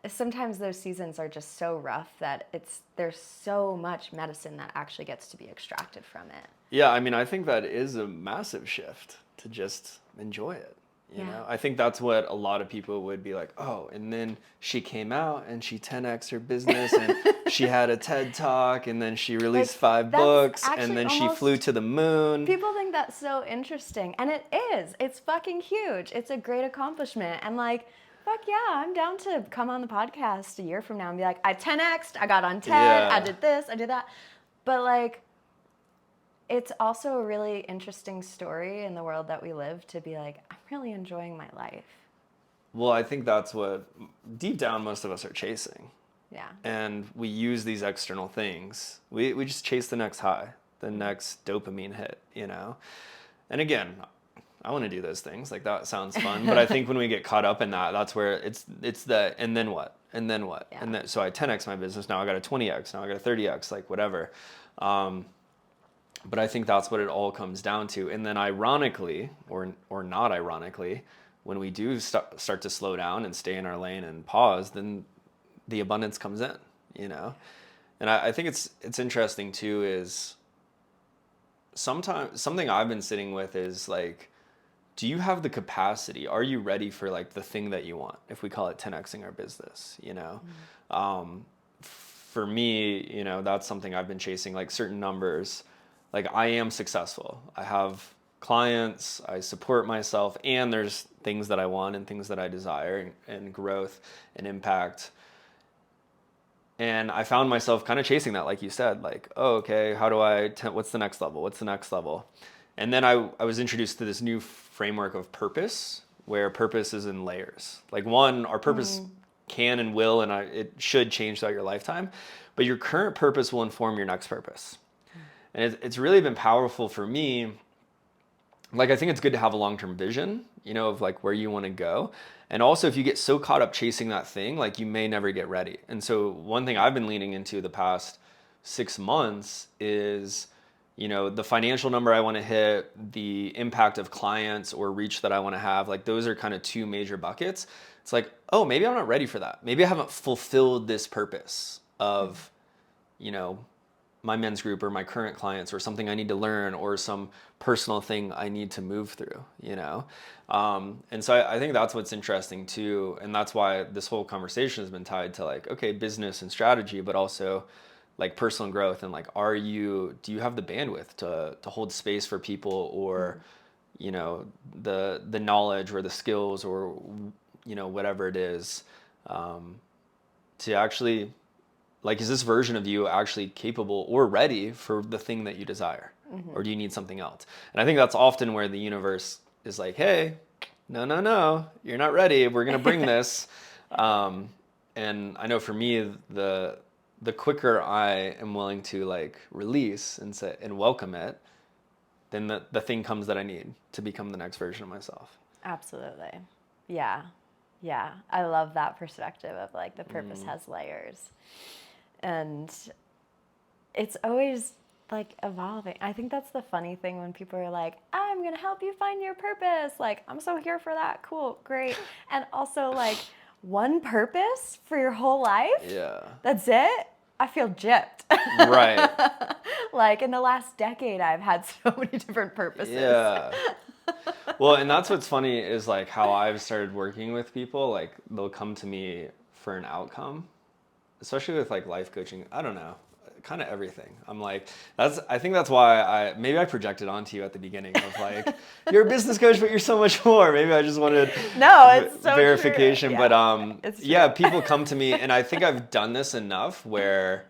sometimes those seasons are just so rough that there's so much medicine that actually gets to be extracted from it. Yeah, I mean, I think that is a massive shift to just enjoy it. You Yeah. know, I think that's what a lot of people would be like, oh, and then she came out and she 10x her business and she had a TED talk and then she released Like, 5 that's books and actually then she almost- flew to the moon. People think that's so interesting, and it is. It's fucking huge. It's a great accomplishment, and like, fuck yeah, I'm down to come on the podcast a year from now and be like, I 10x'd, I got on TED, I Yeah. did this, I did that. But like, it's also a really interesting story in the world that we live to be like, I'm really enjoying my life. Well, I think that's what deep down most of us are chasing. Yeah. And we use these external things. We just chase the next high, the next dopamine hit, you know? And again, I want to do those things. Like that sounds fun. But I think when we get caught up in that, that's where it's the, and then what? And then what? Yeah. And then, so I 10x my business. Now I got a 20x. Now I got a 30x, like whatever. But I think that's what it all comes down to. And then ironically, or not ironically, when we do start to slow down and stay in our lane and pause, then the abundance comes in, you know? And I think it's interesting too is sometimes something I've been sitting with is like, do you have the capacity? Are you ready for like the thing that you want? If we call it 10xing our business, you know? For me, you know, that's something I've been chasing, like certain numbers. Like I am successful. I have clients, I support myself, and there's things that I want and things that I desire and growth and impact. And I found myself kind of chasing that, like you said, like, oh, okay, how do what's the next level? What's the next level? And then I was introduced to this new framework of purpose, where purpose is in layers. Like one, our purpose can and will, and it should change throughout your lifetime, but your current purpose will inform your next purpose. And it's really been powerful for me. Like, I think it's good to have a long-term vision, you know, of like where you want to go. And also if you get so caught up chasing that thing, like you may never get ready. And so one thing I've been leaning into the past 6 months is, you know, the financial number I want to hit, the impact of clients or reach that I want to have, like those are kind of 2 major buckets. It's like, oh, maybe I'm not ready for that. Maybe I haven't fulfilled this purpose of, you know, my men's group or my current clients or something I need to learn or some personal thing I need to move through, you know? And so I think that's what's interesting too. And that's why this whole conversation has been tied to like, okay, business and strategy, but also like personal growth and like, do you have the bandwidth to hold space for people or, you know, the knowledge or the skills or, you know, whatever it is, to actually, like, is this version of you actually capable or ready for the thing that you desire? Or do you need something else? And I think that's often where the universe is like, hey, no, you're not ready. We're going to bring this. And I know for me, the quicker I am willing to like release and say, and welcome it, then the thing comes that I need to become the next version of myself. Absolutely. Yeah. Yeah. I love that perspective of like the purpose has layers. And it's always like evolving. I think that's the funny thing when people are like, I'm going to help you find your purpose. Like, I'm so here for that. Cool. Great. And also like one purpose for your whole life. Yeah. That's it. I feel gypped. Right. Like in the last decade, I've had so many different purposes. Yeah. Well, and that's what's funny is like how I've started working with people, like they'll come to me for an outcome, especially with like life coaching. I don't know, kind of everything. I'm like, I think that's why maybe I projected onto you at the beginning of like, you're a business coach, but you're so much more. Maybe I just wanted it's so verification. True. But it's true. yeah, people come to me and I think I've done this enough where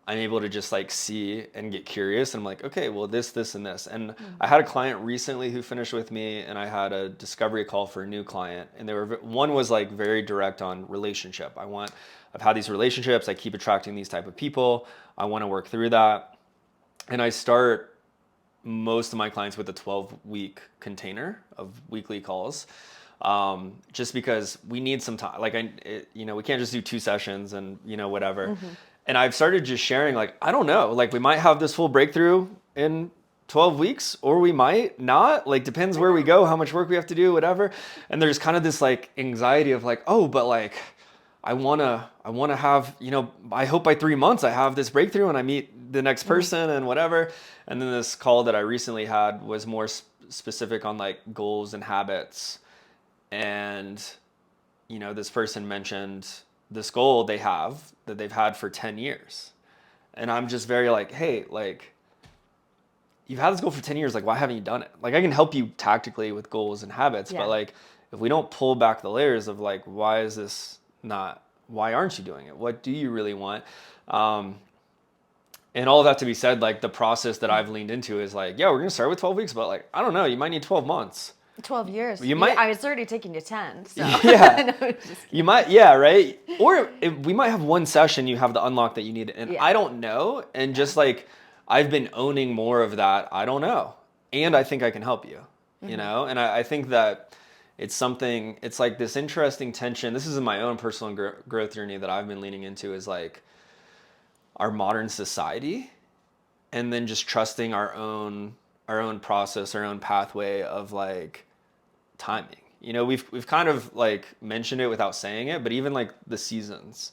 I'm able to just like see and get curious. And I'm like, okay, well, this, and this. And I had a client recently who finished with me and I had a discovery call for a new client. And one was like very direct on relationship. I've had these relationships. I keep attracting these type of people. I want to work through that. And I start most of my clients with a 12-week container of weekly calls. just because we need some time. Like we can't just do 2 sessions and whatever. And I've started just sharing, like, I don't know, like we might have this full breakthrough in 12 weeks or we might not, like depends where we go, how much work we have to do, whatever. And there's kind of this like anxiety of like, oh, but like I want to have, I hope by 3 months I have this breakthrough and I meet the next person and whatever. And then this call that I recently had was more specific on like goals and habits. And, this person mentioned this goal they have that they've had for 10 years. And I'm just very like, hey, like, you've had this goal for 10 years. Like, why haven't you done it? Like, I can help you tactically with goals and habits, but like, if we don't pull back the layers of like, why aren't you doing it? What do you really want? And all of that to be said, like the process that I've leaned into is like, yeah, we're going to start with 12 weeks, but like, I don't know, you might need 12 months. 12 years. You might. I was already taking you 10. So. Yeah. You might. Yeah. Right. Or we might have one session. You have the unlock that you need, and I don't know. And just like I've been owning more of that. I don't know, and I think I can help you. And I think that it's something. It's like this interesting tension. This is in my own personal growth journey that I've been leaning into. Is like our modern society, and then just trusting our own process, our own pathway of like timing. We've kind of like mentioned it without saying it, but even like the seasons,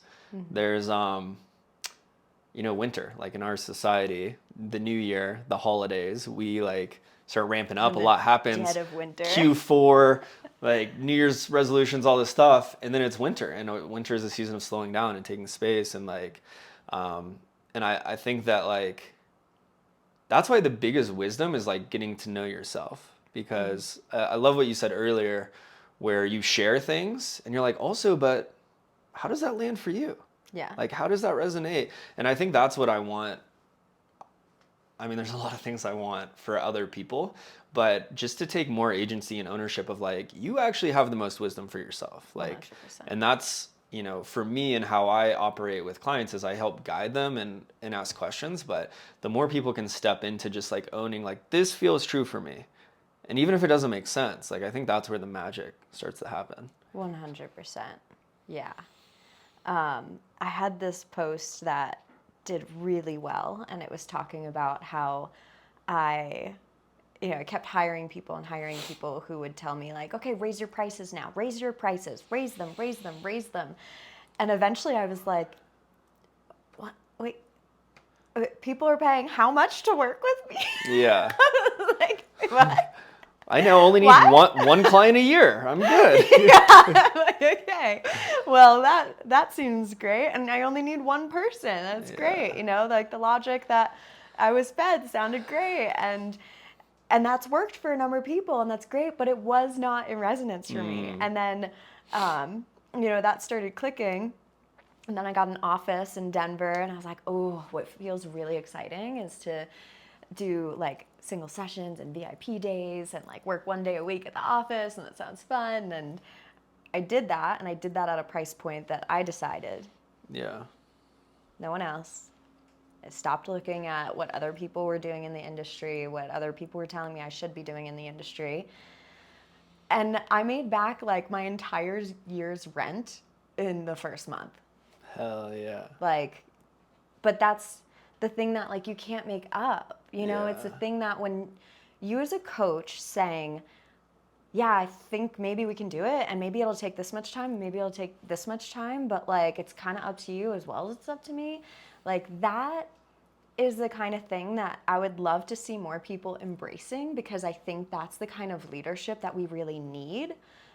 there's winter, like in our society, the new year, the holidays, we like start ramping up. A lot happens. Dead of winter. Q4, like New Year's resolutions, all this stuff, and then it's winter, and winter is a season of slowing down and taking space, and like, and I think that like that's why the biggest wisdom is like getting to know yourself, because I love what you said earlier where you share things and you're like, also, but how does that land for you? Yeah. Like, how does that resonate? And I think that's what I want. I mean, there's a lot of things I want for other people, but just to take more agency and ownership of like, you actually have the most wisdom for yourself. Like, 100%. and that's, for me and how I operate with clients is I help guide them and ask questions. But the more people can step into just like owning, like, this feels true for me. And even if it doesn't make sense, like, I think that's where the magic starts to happen. 100%. Yeah. I had this post that did really well, and it was talking about how I kept hiring people who would tell me like, okay, raise your prices now, raise your prices, raise them. And eventually I was like, what? Wait, people are paying how much to work with me? Yeah. Like, what? I now only need one client a year. I'm good. Yeah. Like, okay. Well, that seems great. And I only need one person. That's great. Like the logic that I was fed sounded great. And that's worked for a number of people, and that's great, but it was not in resonance for me. And then, that started clicking. And then I got an office in Denver, and I was like, oh, what feels really exciting is to do like single sessions and VIP days and like work 1 day a week at the office, and that sounds fun. And I did that, and I did that at a price point that I decided. Yeah. No one else. I stopped looking at what other people were doing in the industry, what other people were telling me I should be doing in the industry. And I made back like my entire year's rent in the first month. Hell yeah. Like, but that's the thing that like you can't make up. It's the thing that when you as a coach saying, yeah, I think maybe we can do it, and maybe it'll take this much time, maybe it'll take this much time, but like it's kind of up to you as well as it's up to me. Like that is the kind of thing that I would love to see more people embracing, because I think that's the kind of leadership that we really need,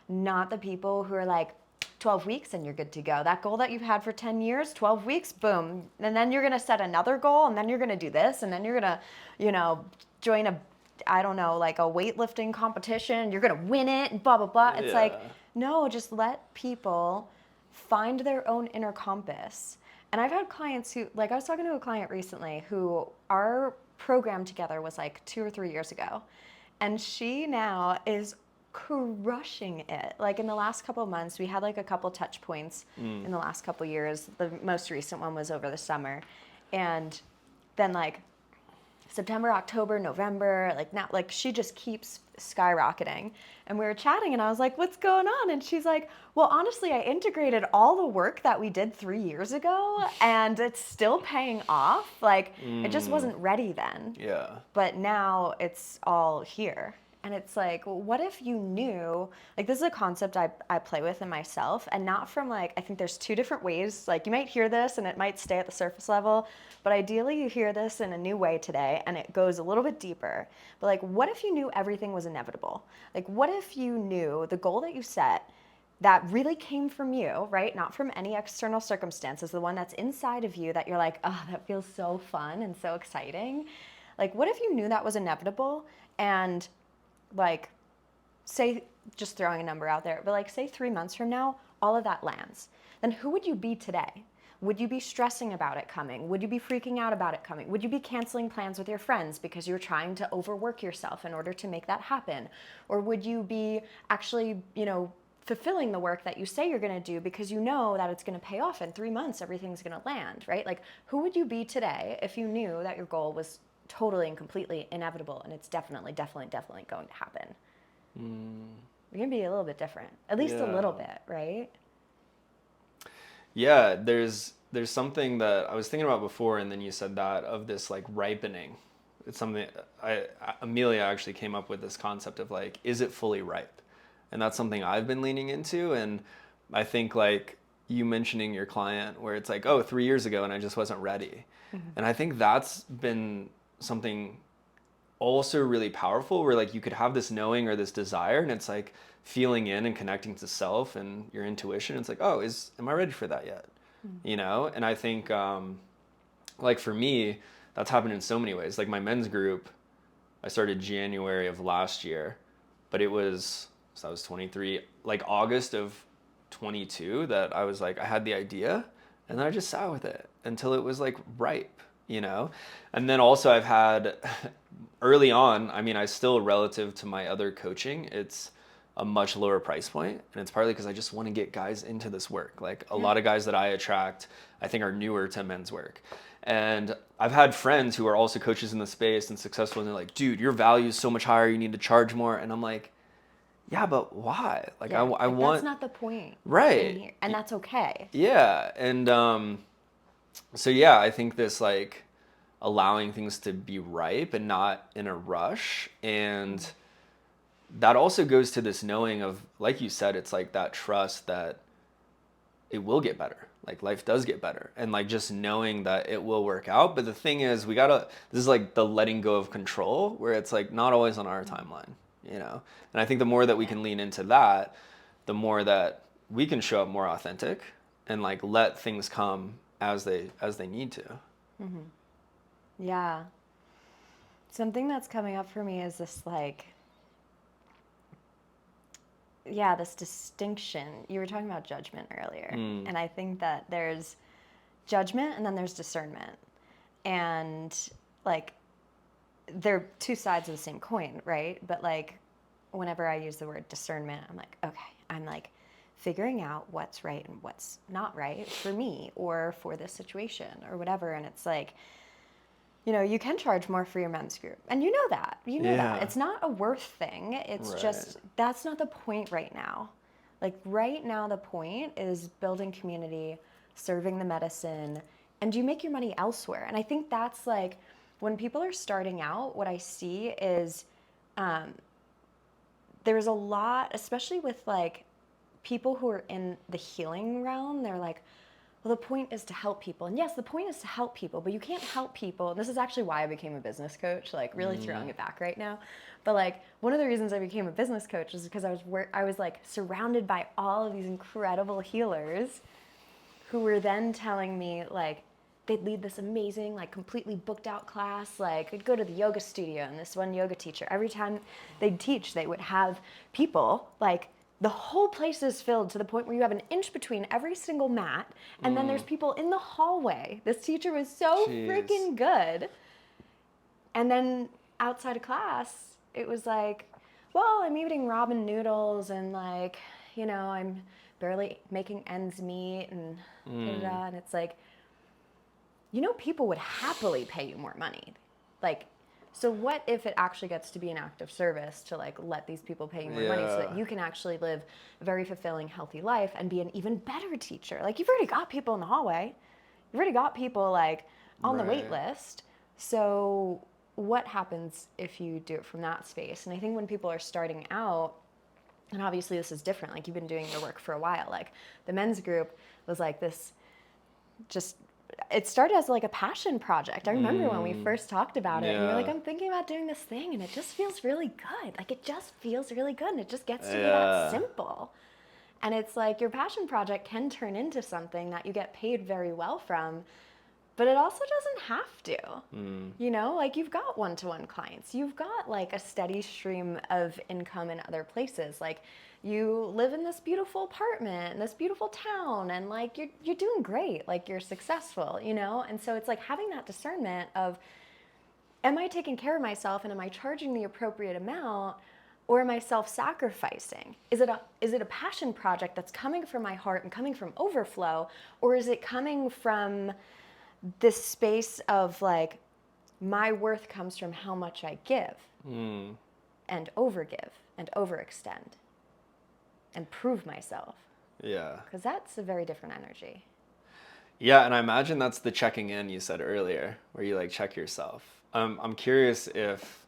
not the people who are like 12 weeks and you're good to go. That goal that you've had for 10 years, 12 weeks, boom. And then you're going to set another goal, and then you're going to do this, and then you're going to, join a weightlifting competition. You're going to win it and blah, blah, blah. It's like, no, just let people find their own inner compass. And I've had clients who, like I was talking to a client recently who our program together was like 2 or 3 years ago. And she now is crushing it. Like in the last couple of months, we had like a couple touch points in the last couple of years. The most recent one was over the summer. And then like September, October, November, like now, like she just keeps skyrocketing. And we were chatting and I was like, what's going on? And she's like, well, honestly, I integrated all the work that we did 3 years ago and it's still paying off. Like it just wasn't ready then. Yeah. But now it's all here. And it's like, well, what if you knew, like this is a concept I play with in myself and not from like, I think there's two different ways. Like you might hear this and it might stay at the surface level, but ideally you hear this in a new way today and it goes a little bit deeper. But like, what if you knew everything was inevitable? Like what if you knew the goal that you set that really came from you, right? Not from any external circumstances, the one that's inside of you that you're like, oh, that feels so fun and so exciting. Like, what if you knew that was inevitable and like, say, just throwing a number out there, but like, say 3 months from now, all of that lands, then who would you be today? Would you be stressing about it coming? Would you be freaking out about it coming? Would you be canceling plans with your friends because you're trying to overwork yourself in order to make that happen? Or would you be actually, fulfilling the work that you say you're going to do because you know that it's going to pay off in 3 months, everything's going to land, right? Like, who would you be today if you knew that your goal was totally and completely inevitable and it's definitely going to happen? You're going to be a little bit different, at least a little bit, right? Yeah, there's something that I was thinking about before, and then you said that of this like ripening. It's something Amelia actually came up with this concept of like, is it fully ripe? And that's something I've been leaning into. And I think like you mentioning your client where it's like, oh, 3 years ago and I just wasn't ready. And I think that's been something also really powerful where like you could have this knowing or this desire and it's like feeling in and connecting to self and your intuition. It's like, oh, am I ready for that yet? And I think like for me, that's happened in so many ways. Like my men's group, I started January of last year, but it was, so I was 23, like August of 22 that I was like, I had the idea and then I just sat with it until it was like ripe, And then also I've had early on, I mean, I still relative to my other coaching, it's a much lower price point. And it's partly because I just want to get guys into this work. Like a lot of guys that I attract, I think are newer to men's work. And I've had friends who are also coaches in the space and successful. And they're like, dude, your value is so much higher. You need to charge more. And I'm like, yeah, but why? Like I want. That's not the point. Right. And that's okay. Yeah. And so yeah, I think this like allowing things to be ripe and not in a rush. And that also goes to this knowing of, like you said, it's like that trust that it will get better. Like life does get better. And like just knowing that it will work out. But the thing is, this is like the letting go of control where it's like not always on our timeline, And I think the more that we can lean into that, the more that we can show up more authentic and like let things come as they need to. Yeah. Something that's coming up for me is this like, this distinction. You were talking about judgment earlier. And I think that there's judgment and then there's discernment. And like, they're two sides of the same coin, right? But like, whenever I use the word discernment, I'm like, okay, I'm like figuring out what's right and what's not right for me or for this situation or whatever. And it's like, you can charge more for your men's group. And you know that. That. It's not a worth thing. It's just, that's not the point right now. Like right now, the point is building community, serving the medicine, and you make your money elsewhere. And I think that's like, when people are starting out, what I see is there's a lot, especially with like people who are in the healing realm, they're like, well, the point is to help people. And yes, the point is to help people, but you can't help people. And this is actually why I became a business coach, like really throwing it back right now. But like one of the reasons I became a business coach is because I was like surrounded by all of these incredible healers who were then telling me like, they'd lead this amazing, like completely booked out class. Like I'd go to the yoga studio and this one yoga teacher, every time they'd teach, they would have people like, the whole place is filled to the point where you have an inch between every single mat. And then there's people in the hallway. This teacher was so freaking good. And then outside of class, it was like, well, I'm eating ramen noodles and like, I'm barely making ends meet and da-da-da. And it's like, people would happily pay you more money. Like So what if it actually gets to be an act of service to like let these people pay you more money so that you can actually live a very fulfilling, healthy life and be an even better teacher? Like, you've already got people in the hallway. You've already got people like on the wait list. So what happens if you do it from that space? And I think when people are starting out, and obviously this is different, like you've been doing your work for a while, like the men's group was like this, just, it started as like a passion project. I remember when we first talked about it and you're like, I'm thinking about doing this thing and it just feels really good. Like it just feels really good and it just gets to be that simple. And it's like your passion project can turn into something that you get paid very well from, but it also doesn't have to. You know, like you've got one-to-one clients. You've got like a steady stream of income in other places. Like you live in this beautiful apartment in this beautiful town and like you're doing great. Like you're successful, you know? And so it's like having that discernment of, am I taking care of myself and am I charging the appropriate amount? Or am I self-sacrificing? Is it a passion project that's coming from my heart and coming from overflow? Or is it coming from this space of like, my worth comes from how much I give and overgive and overextend and prove myself? Yeah. Because that's a very different energy. Yeah, and I imagine that's the checking in you said earlier, where you like check yourself. I'm curious if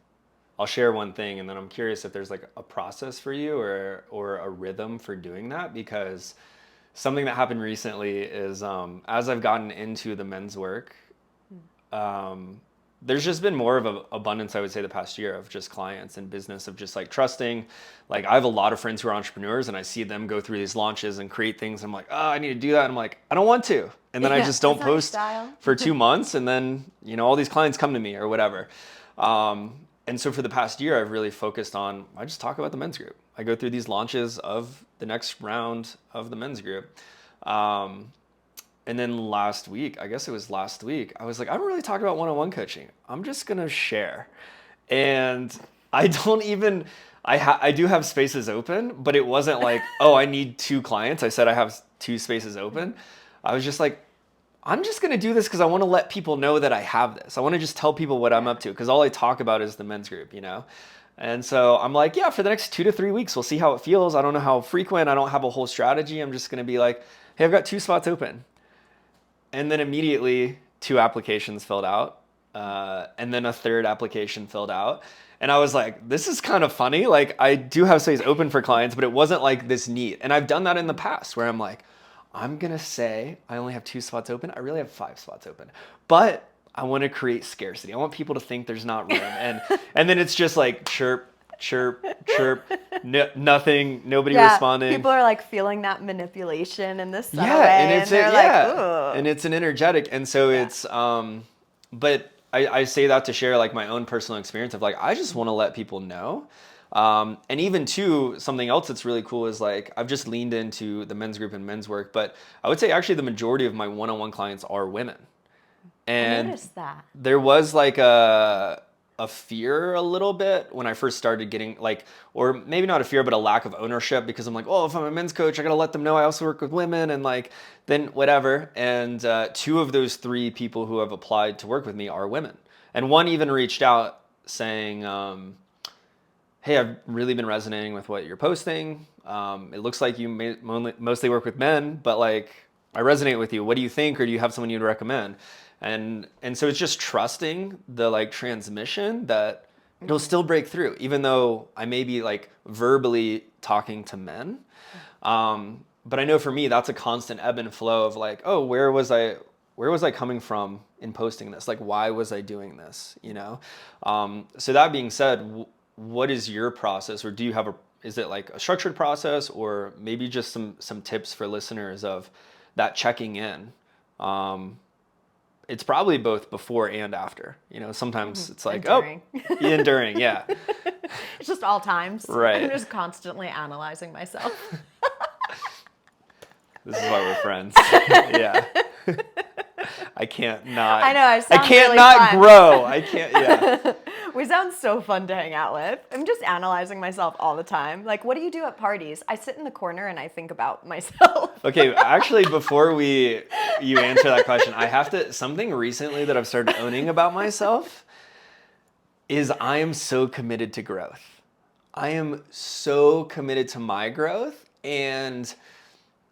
I'll share one thing, and then I'm curious if there's like a process for you or a rhythm for doing that, because something that happened recently is as I've gotten into the men's work, there's just been more of an abundance, I would say, the past year of just clients and business of just like trusting. Like I have a lot of friends who are entrepreneurs and I see them go through these launches and create things. I'm like, oh, I need to do that. And I'm like, I don't want to. And then I just don't post for 2 months. And then, you know, all these clients come to me or whatever. And so for the past year, I've really focused on, I just talk about the men's group. I go through these launches of the next round of the men's group. And then last week, I guess it was last week, I was like, I don't really talk about one-on-one coaching. I'm just going to share. And I don't even, I do have spaces open, but it wasn't like, oh, I need 2 clients. I said I have 2 spaces open. I was just like, I'm just going to do this because I want to let people know that I have this. I want to just tell people what I'm up to, because all I talk about is the men's group, you know? And so I'm like, yeah, for the next 2 to 3 weeks, we'll see how it feels. I don't know how frequent. I don't have a whole strategy. I'm just going to be like, hey, I've got 2 spots open. And then immediately 2 applications filled out. And then a 3rd application filled out. And I was like, this is kind of funny. Like I do have space open for clients, but it wasn't like this neat. And I've done that in the past where I'm like, I'm going to say I only have 2 spots open. I really have 5 spots open, but I want to create scarcity. I want people to think there's not room. And then it's just like chirp, chirp, chirp, nothing, nobody responding. People are like feeling that manipulation in this subtle way, and it's like, ooh. And it's an energetic. And so it's, but I say that to share like my own personal experience of like, I just want to let people know. And even too, something else that's really cool is like, I've just leaned into the men's group and men's work, but I would say actually the majority of my one-on-one clients are women. And I noticed that. There was like a fear a little bit when I first started getting like, or maybe not a fear, but a lack of ownership, because I'm like, oh, if I'm a men's coach, I got to let them know I also work with women and like, then whatever. And 2 of those 3 people who have applied to work with me are women. And one even reached out saying, hey, I've really been resonating with what you're posting. It looks like you mostly work with men, but like I resonate with you. What do you think? Or do you have someone you'd recommend? And so it's just trusting the like transmission that it'll still break through, even though I may be like verbally talking to men. But I know for me, that's a constant ebb and flow of like, oh, where was I coming from in posting this? Like, why was I doing this? You know? So that being said, what is your process, or do you have is it like a structured process, or maybe just some tips for listeners of that checking in? It's probably both before and after, you know, sometimes it's like, enduring. Enduring. Yeah. It's just all times. Right. I'm just constantly analyzing myself. This is why we're friends. Yeah. I can't not. I know. I can't really not fun. grow. I can't. Yeah. We sound so fun to hang out with. I'm just analyzing myself all the time. Like, what do you do at parties? I sit in the corner and I think about myself. Okay, actually, before you answer that question, I have to, something recently that I've started owning about myself is I am so committed to growth. I am so committed to my growth, and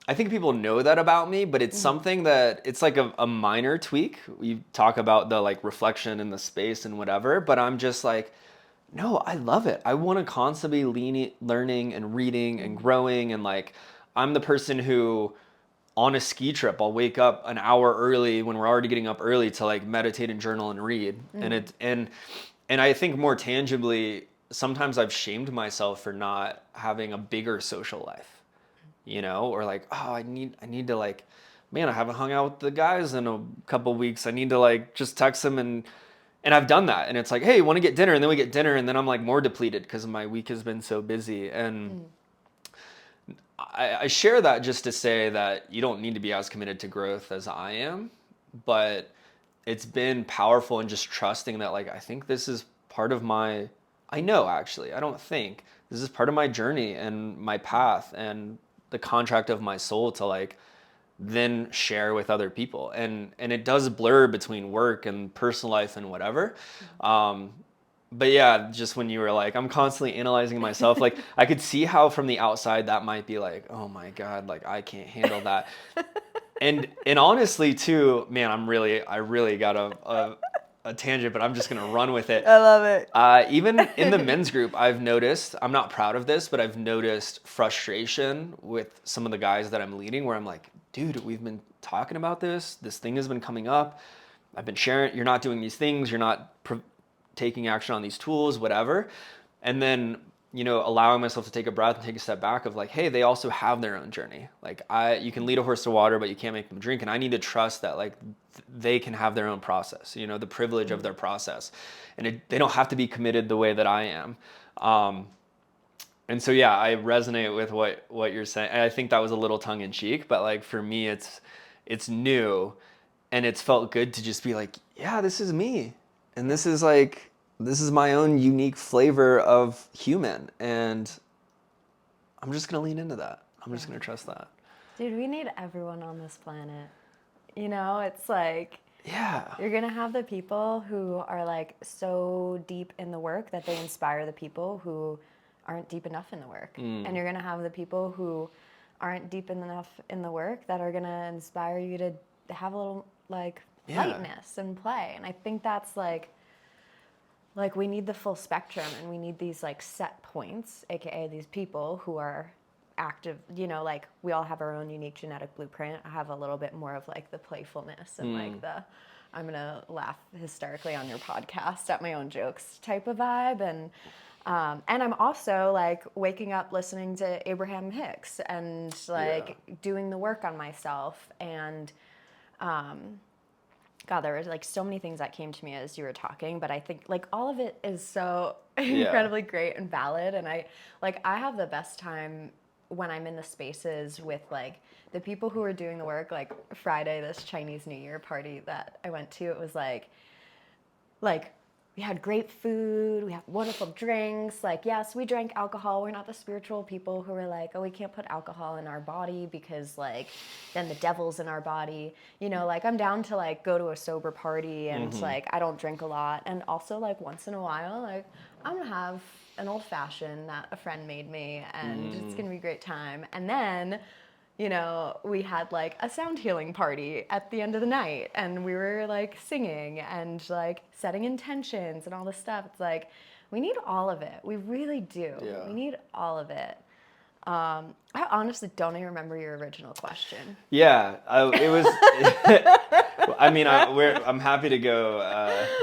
I think people know that about me, but it's something that it's like a minor tweak. We talk about the like reflection in the space and whatever, but I'm just like, no, I love it. I want to constantly learning and reading and growing, and like I'm the person who on a ski trip, I'll wake up an hour early when we're already getting up early to like meditate and journal and read. And I think more tangibly, sometimes I've shamed myself for not having a bigger social life, you know, or like, oh, I need to like, man, I haven't hung out with the guys in a couple weeks. I need to like just text them, and I've done that. And it's like, hey, want to get dinner? And then we get dinner, and then I'm like more depleted because my week has been so busy. And I share that just to say that you don't need to be as committed to growth as I am, but it's been powerful in just trusting that, like, I think this is part of my, I know actually, I don't think, this is part of my journey and my path and the contract of my soul to like then share with other people. And it does blur between work and personal life and whatever. But yeah, just when you were like, I'm constantly analyzing myself, like I could see how from the outside that might be like, oh my God, like I can't handle that. And honestly too, man, I really got a tangent, but I'm just gonna run with it. I love it. Even in the men's group, I've noticed, I'm not proud of this, but I've noticed frustration with some of the guys that I'm leading where I'm like, dude, we've been talking about this. This thing has been coming up. I've been sharing, you're not doing these things. You're not taking action on these tools, whatever. And then, you know, allowing myself to take a breath and take a step back of like, hey, they also have their own journey. Like you can lead a horse to water, but you can't make them drink. And I need to trust that like they can have their own process, you know, the privilege of their process. And they don't have to be committed the way that I am. And so, yeah, I resonate with what you're saying. And I think that was a little tongue in cheek, but like for me, it's new, and it's felt good to just be like, yeah, this is me. And this is my own unique flavor of human. And I'm just going to lean into that. I'm just going to trust that. Dude, we need everyone on this planet. You know, it's like, yeah, you're going to have the people who are like so deep in the work that they inspire the people who aren't deep enough in the work. And you're going to have the people who aren't deep enough in the work that are going to inspire you to have a little like lightness and play. And I think that's like we need the full spectrum, and we need these like set points, aka these people who are active, you know, like we all have our own unique genetic blueprint. I have a little bit more of like the playfulness and like the I'm gonna laugh hysterically on your podcast at my own jokes type of vibe. And I'm also like waking up listening to Abraham Hicks and like doing the work on myself. And God, there was like so many things that came to me as you were talking, but I think like all of it is so incredibly great and valid. And I have the best time when I'm in the spaces with like the people who are doing the work. Like Friday, this Chinese New Year party that I went to, it was like we had great food, we had wonderful drinks. Like, yes, we drank alcohol. We're not the spiritual people who are like, oh, we can't put alcohol in our body because like then the devil's in our body. You know, like I'm down to like go to a sober party and like I don't drink a lot. And also like once in a while, like I'm gonna have an old fashioned that a friend made me, and it's gonna be a great time. And then, you know, we had like a sound healing party at the end of the night, and we were like singing and like setting intentions and all this stuff. It's like, we need all of it. We really do. Yeah. We need all of it. I honestly don't even remember your original question. Yeah, it was. I mean, I'm happy to go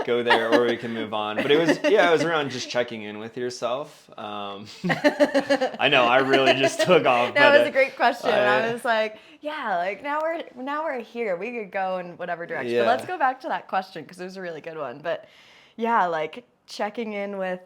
there, or we can move on. But it was around just checking in with yourself. I know I really just took off. No, it was a great question. I was like, yeah, like now we're here. We could go in whatever direction. Yeah. But let's go back to that question because it was a really good one. But yeah, like checking in with.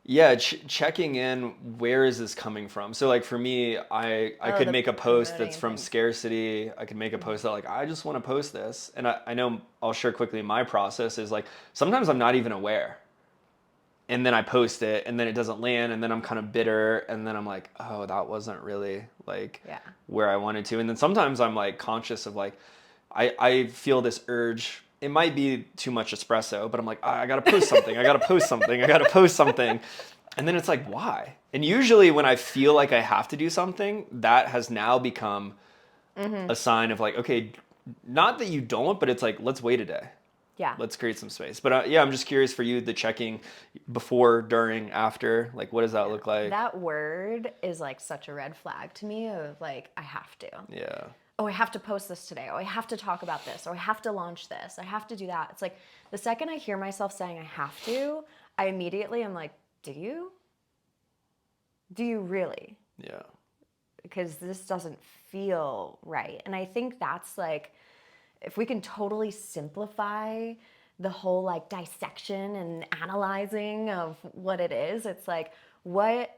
Yeah, checking in, where is this coming from? So like for me, I could make a post that's from scarcity. I could make a post that like, I just want to post this. And I know I'll share quickly my process is like, sometimes I'm not even aware. And then I post it and then it doesn't land, and then I'm kind of bitter, and then I'm like, oh, that wasn't really like where I wanted to. And then sometimes I'm like conscious of like, I feel this urge it might be too much espresso, but I'm like, I gotta post something. I gotta post something. I gotta post something. And then it's like, why? And usually when I feel like I have to do something, that has now become a sign of like, okay, not that you don't, but it's like, let's wait a day. Yeah. Let's create some space. But yeah, I'm just curious for you, the checking before, during, after, like, what does that look like? That word is like such a red flag to me of like, I have to. Yeah. Oh, I have to post this today. Oh, I have to talk about this. Or I have to launch this. I have to do that. It's like the second I hear myself saying I have to, I immediately am like, do you? Do you really? Yeah. Because this doesn't feel right. And I think that's like, if we can totally simplify the whole like dissection and analyzing of what it is, it's like, what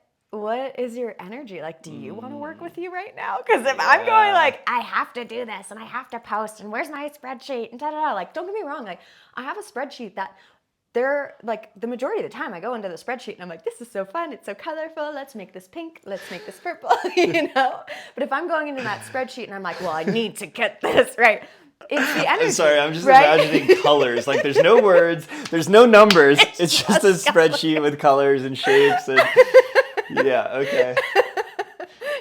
is your energy? Like, do you want to work with you right now? Because if I'm going like, I have to do this and I have to post and where's my spreadsheet and da-da-da, like, don't get me wrong. Like, I have a spreadsheet that they're like the majority of the time I go into the spreadsheet and I'm like, this is so fun. It's so colorful. Let's make this pink. Let's make this purple, you know? But if I'm going into that spreadsheet and I'm like, well, I need to get this, right? It's the energy. I'm sorry, I'm just right? imagining colors. Like there's no words, there's no numbers. It's just a spreadsheet with colors and shapes and yeah, okay.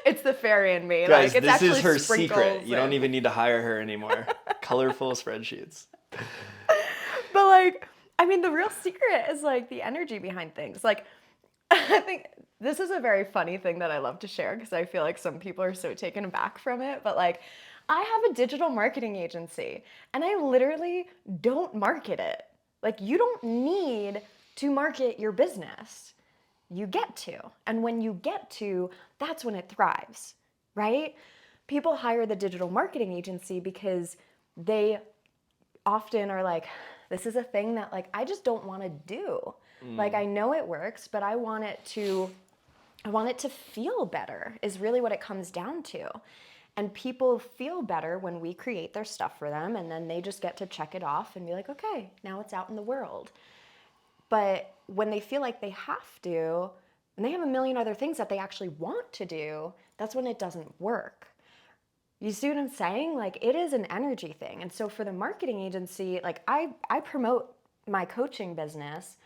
It's the fairy in me. Guys, like, it's this actually is her sprinkles secret. You don't and- even need to hire her anymore. Colorful spreadsheets. But like, I mean, the real secret is like the energy behind things. Like, I think this is a very funny thing that I love to share because I feel like some people are so taken aback from it. But like, I have a digital marketing agency and I literally don't market it. Like, you don't need to market your business. You get to. And when you get to, that's when it thrives, right? People hire the digital marketing agency because they often are like, this is a thing that like I just don't want to do. Like, I know it works, but I want it to feel better is really what it comes down to. And people feel better when we create their stuff for them and then they just get to check it off and be like, okay, now it's out in the world. But when they feel like they have to, and they have a million other things that they actually want to do, that's when it doesn't work. You see what I'm saying? Like, it is an energy thing. And so for the marketing agency, like I promote my coaching business,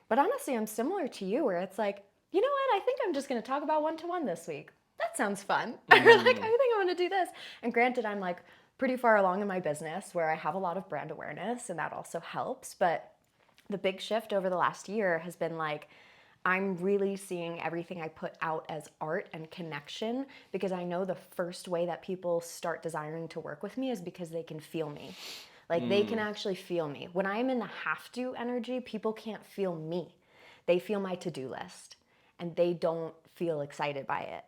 but honestly, I'm similar to you where it's like, you know what? I think I'm just going to talk about one-to-one this week. That sounds fun. Like, I think I want to do this. And granted, I'm like pretty far along in my business where I have a lot of brand awareness and that also helps. But the big shift over the last year has been like, I'm really seeing everything I put out as art and connection because I know the first way that people start desiring to work with me is because they can feel me. Like, they can actually feel me. When I'm in the have to energy, people can't feel me. They feel my to-do list and they don't feel excited by it.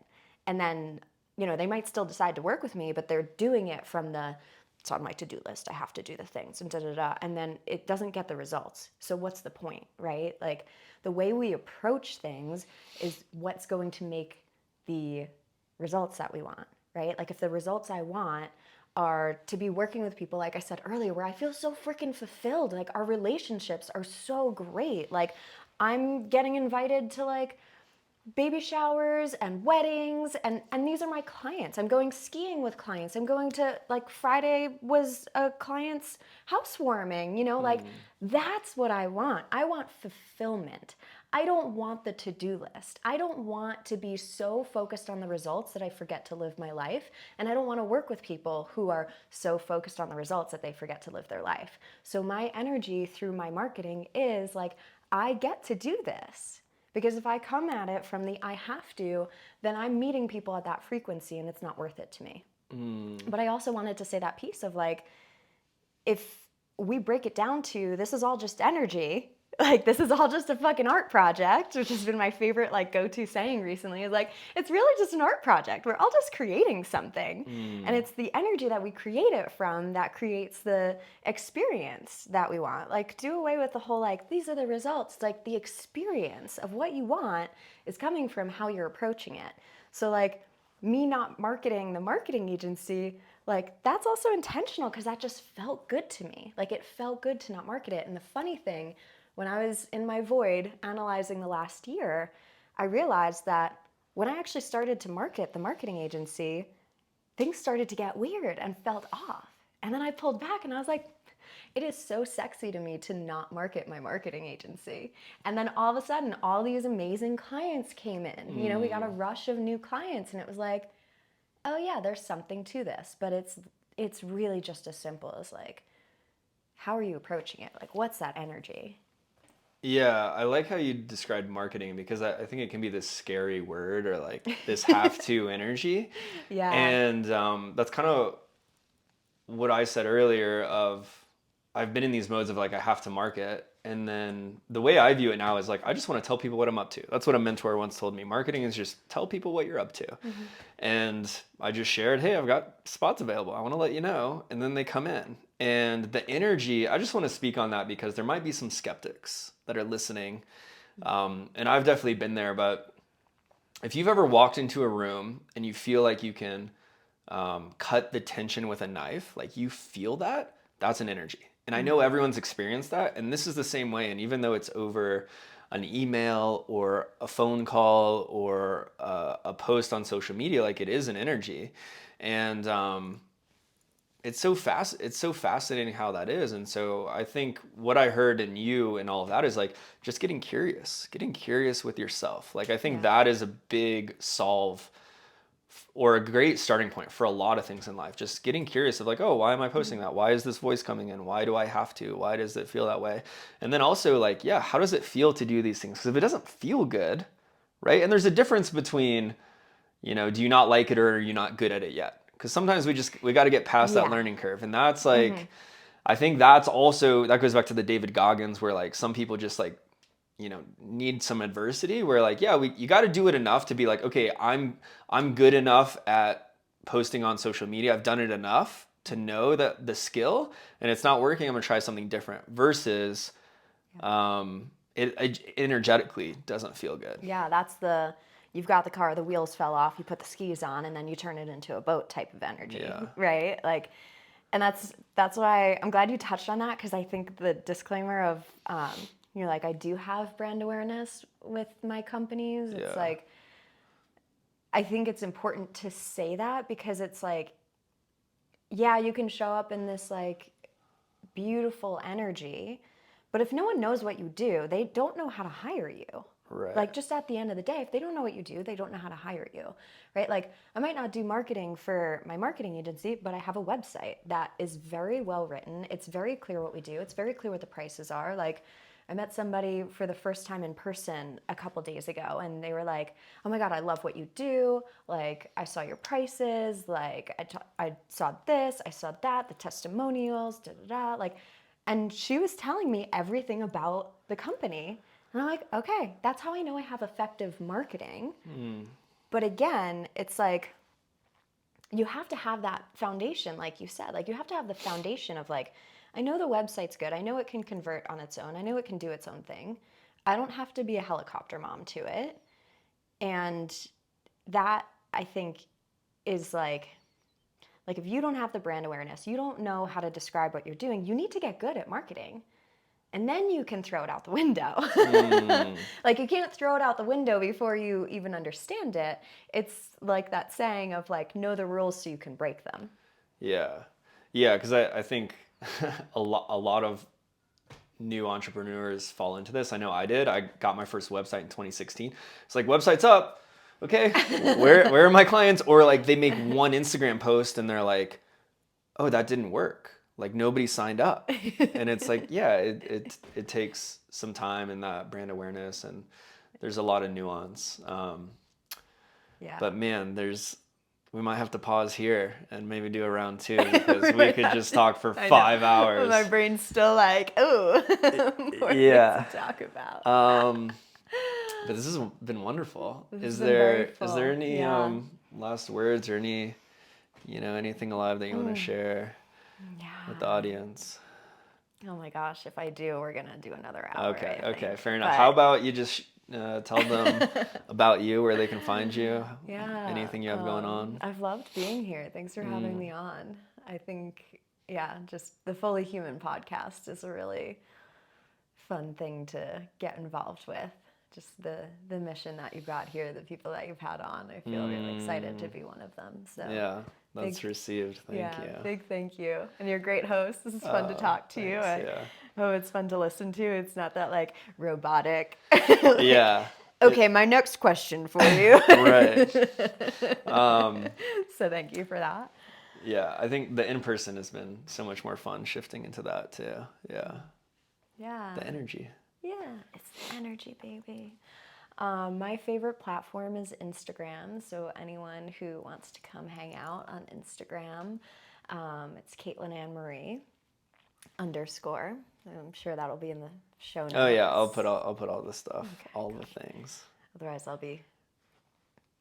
And then, you know, they might still decide to work with me, but they're doing it from the, it's on my to-do list, I have to do the things and da-da-da. And then it doesn't get the results. So what's the point, right? Like, the way we approach things is what's going to make the results that we want, right? Like, if the results I want are to be working with people, like I said earlier, where I feel so freaking fulfilled, like our relationships are so great. Like, I'm getting invited to like baby showers and weddings and these are my clients. I'm going skiing with clients. I'm going to, like, Friday was a client's housewarming, you know, like that's what I want. I want fulfillment. I don't want the to-do list. I don't want to be so focused on the results that I forget to live my life. And I don't want to work with people who are so focused on the results that they forget to live their life. So my energy through my marketing is like, I get to do this. Because if I come at it from the I have to, then I'm meeting people at that frequency and it's not worth it to me. But I also wanted to say that piece of like, if we break it down to this is all just energy, like this is all just a fucking art project, which has been my favorite like go-to saying recently, is like, it's really just an art project. We're all just creating something. And it's the energy that we create it from that creates the experience that we want. Like, do away with the whole like, these are the results. Like, the experience of what you want is coming from how you're approaching it. So like, me not marketing the marketing agency, like that's also intentional because that just felt good to me. Like, it felt good to not market it. And the funny thing, when I was in my void analyzing the last year, I realized that when I actually started to market the marketing agency, things started to get weird and felt off. And then I pulled back and I was like, it is so sexy to me to not market my marketing agency. And then all of a sudden, all these amazing clients came in. You know, we got a rush of new clients, and it was like, oh yeah, there's something to this. But it's really just as simple as like, how are you approaching it? Like, what's that energy? Yeah, I like how you described marketing because I think it can be this scary word or like this have to energy. Yeah. And that's kind of what I said earlier of I've been in these modes of like I have to market. And then the way I view it now is like I just want to tell people what I'm up to. That's what a mentor once told me. Marketing is just tell people what you're up to. And I just shared, hey, I've got spots available. I want to let you know. And then they come in. And the energy, I just want to speak on that because there might be some skeptics that are listening. And I've definitely been there, but if you've ever walked into a room and you feel like you can cut the tension with a knife, like you feel that, that's an energy. And I know everyone's experienced that. And this is the same way. And even though it's over an email or a phone call or a post on social media, like it is an energy. And it's so fascinating how that is. And so I think what I heard in you and all of that is like just getting curious with yourself. Like I think that is a big solve or a great starting point for a lot of things in life. Just getting curious of like, oh, why am I posting that? Why is this voice coming in? Why do I have to? Why does it feel that way? And then also like, yeah, how does it feel to do these things? Because if it doesn't feel good, right? And there's a difference between, you know, do you not like it or are you not good at it yet? Because sometimes we got to get past that Yeah. learning curve. And that's like, I think that's also, that goes back to the David Goggins where like some people just like, you know, need some adversity where like, yeah, you got to do it enough to be like, okay, I'm good enough at posting on social media. I've done it enough to know that the skill and it's not working. I'm gonna try something different versus it energetically doesn't feel good. Yeah, you've got the car, the wheels fell off, you put the skis on, and then you turn it into a boat type of energy, Yeah. right? Like, and that's why I'm glad you touched on that because I think the disclaimer of, you're like, I do have brand awareness with my companies. It's Yeah. like, I think it's important to say that because it's like, yeah, you can show up in this like beautiful energy, but if no one knows what you do, they don't know how to hire you. Right. Like just at the end of the day, if they don't know what you do, they don't know how to hire you, right? Like I might not do marketing for my marketing agency, but I have a website that is very well written. It's very clear what we do. It's very clear what the prices are. Like I met somebody for the first time in person a couple days ago and they were like, oh my God, I love what you do. Like I saw your prices. Like I saw this, I saw that, the testimonials, da da da. Like, and she was telling me everything about the company. And I'm like, okay, that's how I know I have effective marketing. But again, it's like, you have to have that foundation, like you said. Like, you have to have the foundation of, like, I know the website's good. I know it can convert on its own. I know it can do its own thing. I don't have to be a helicopter mom to it. And that, I think, is like if you don't have the brand awareness, you don't know how to describe what you're doing, you need to get good at marketing. And then you can throw it out the window. Like you can't throw it out the window before you even understand it. It's like that saying of like, know the rules so you can break them. Yeah. Yeah, because I think a lot of new entrepreneurs fall into this. I know I did. I got my first website in 2016. It's like, website's up. Okay, where are my clients? Or like they make one Instagram post and they're like, oh, that didn't work. Like nobody signed up. And it's like, yeah, it takes some time and that brand awareness and there's a lot of nuance. Yeah. But man, we might have to pause here and maybe do a round two because we could just talk for 5 hours. My brain's still like, oh, more Yeah. things to talk about. But this has been wonderful. This has been very full. Is there any Yeah. last words or anything alive that you want to share with the audience? Oh my gosh, if I do, we're gonna do another hour. Okay, fair enough. But How about you just tell them about you, where they can find you, yeah, anything you have going on? I've loved being here. Thanks for having me on. I think, yeah, just the Fully Human podcast is a really fun thing to get involved with. Just the mission that you've got here, the people that you've had on. I feel really excited to be one of them. So Yeah. That's received. Thank you. Big thank you. And you're a great host. This is fun to talk to you. Yeah. Oh, it's fun to listen to. It's not that like robotic. Yeah. Okay, my next question for you. Right. So thank you for that. Yeah, I think the in-person has been so much more fun shifting into that too. Yeah. Yeah. The energy. Yeah, it's the energy, baby. My favorite platform is Instagram. So anyone who wants to come hang out on Instagram, it's Katelyn Ann Marie _. I'm sure that'll be in the show notes. Oh yeah, I'll put all the stuff, Okay, all the things. Otherwise, I'll be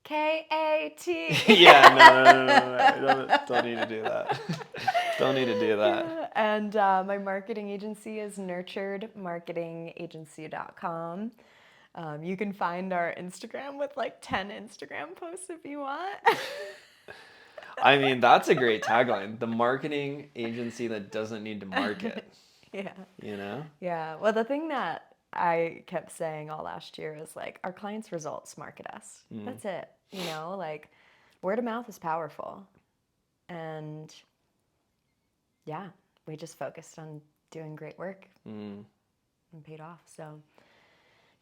KAT. Yeah, no. Don't need to do that. Don't need to do that. Yeah. And my marketing agency is nurturedmarketingagency.com. You can find our Instagram with like 10 Instagram posts if you want. I mean, that's a great tagline. The marketing agency that doesn't need to market. Yeah. You know? Yeah. Well, the thing that I kept saying all last year is like, our clients' results market us. That's it. You know, like word of mouth is powerful. And yeah, we just focused on doing great work and paid off. So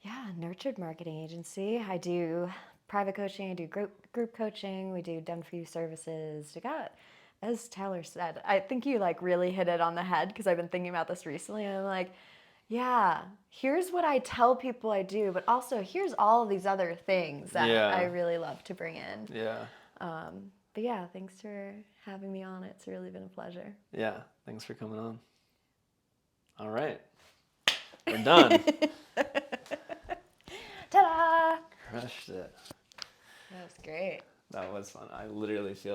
yeah, Nurtured Marketing Agency. I do private coaching, I do group coaching, we do done for you services. We got, as Taylor said, I think you like really hit it on the head because I've been thinking about this recently and I'm like, yeah, here's what I tell people I do, but also here's all of these other things that I really love to bring in. Yeah. But yeah, thanks for having me on. It's really been a pleasure. Yeah, thanks for coming on. All right. We're done. Ta-da! Crushed it. That was great. That was fun. I literally feel like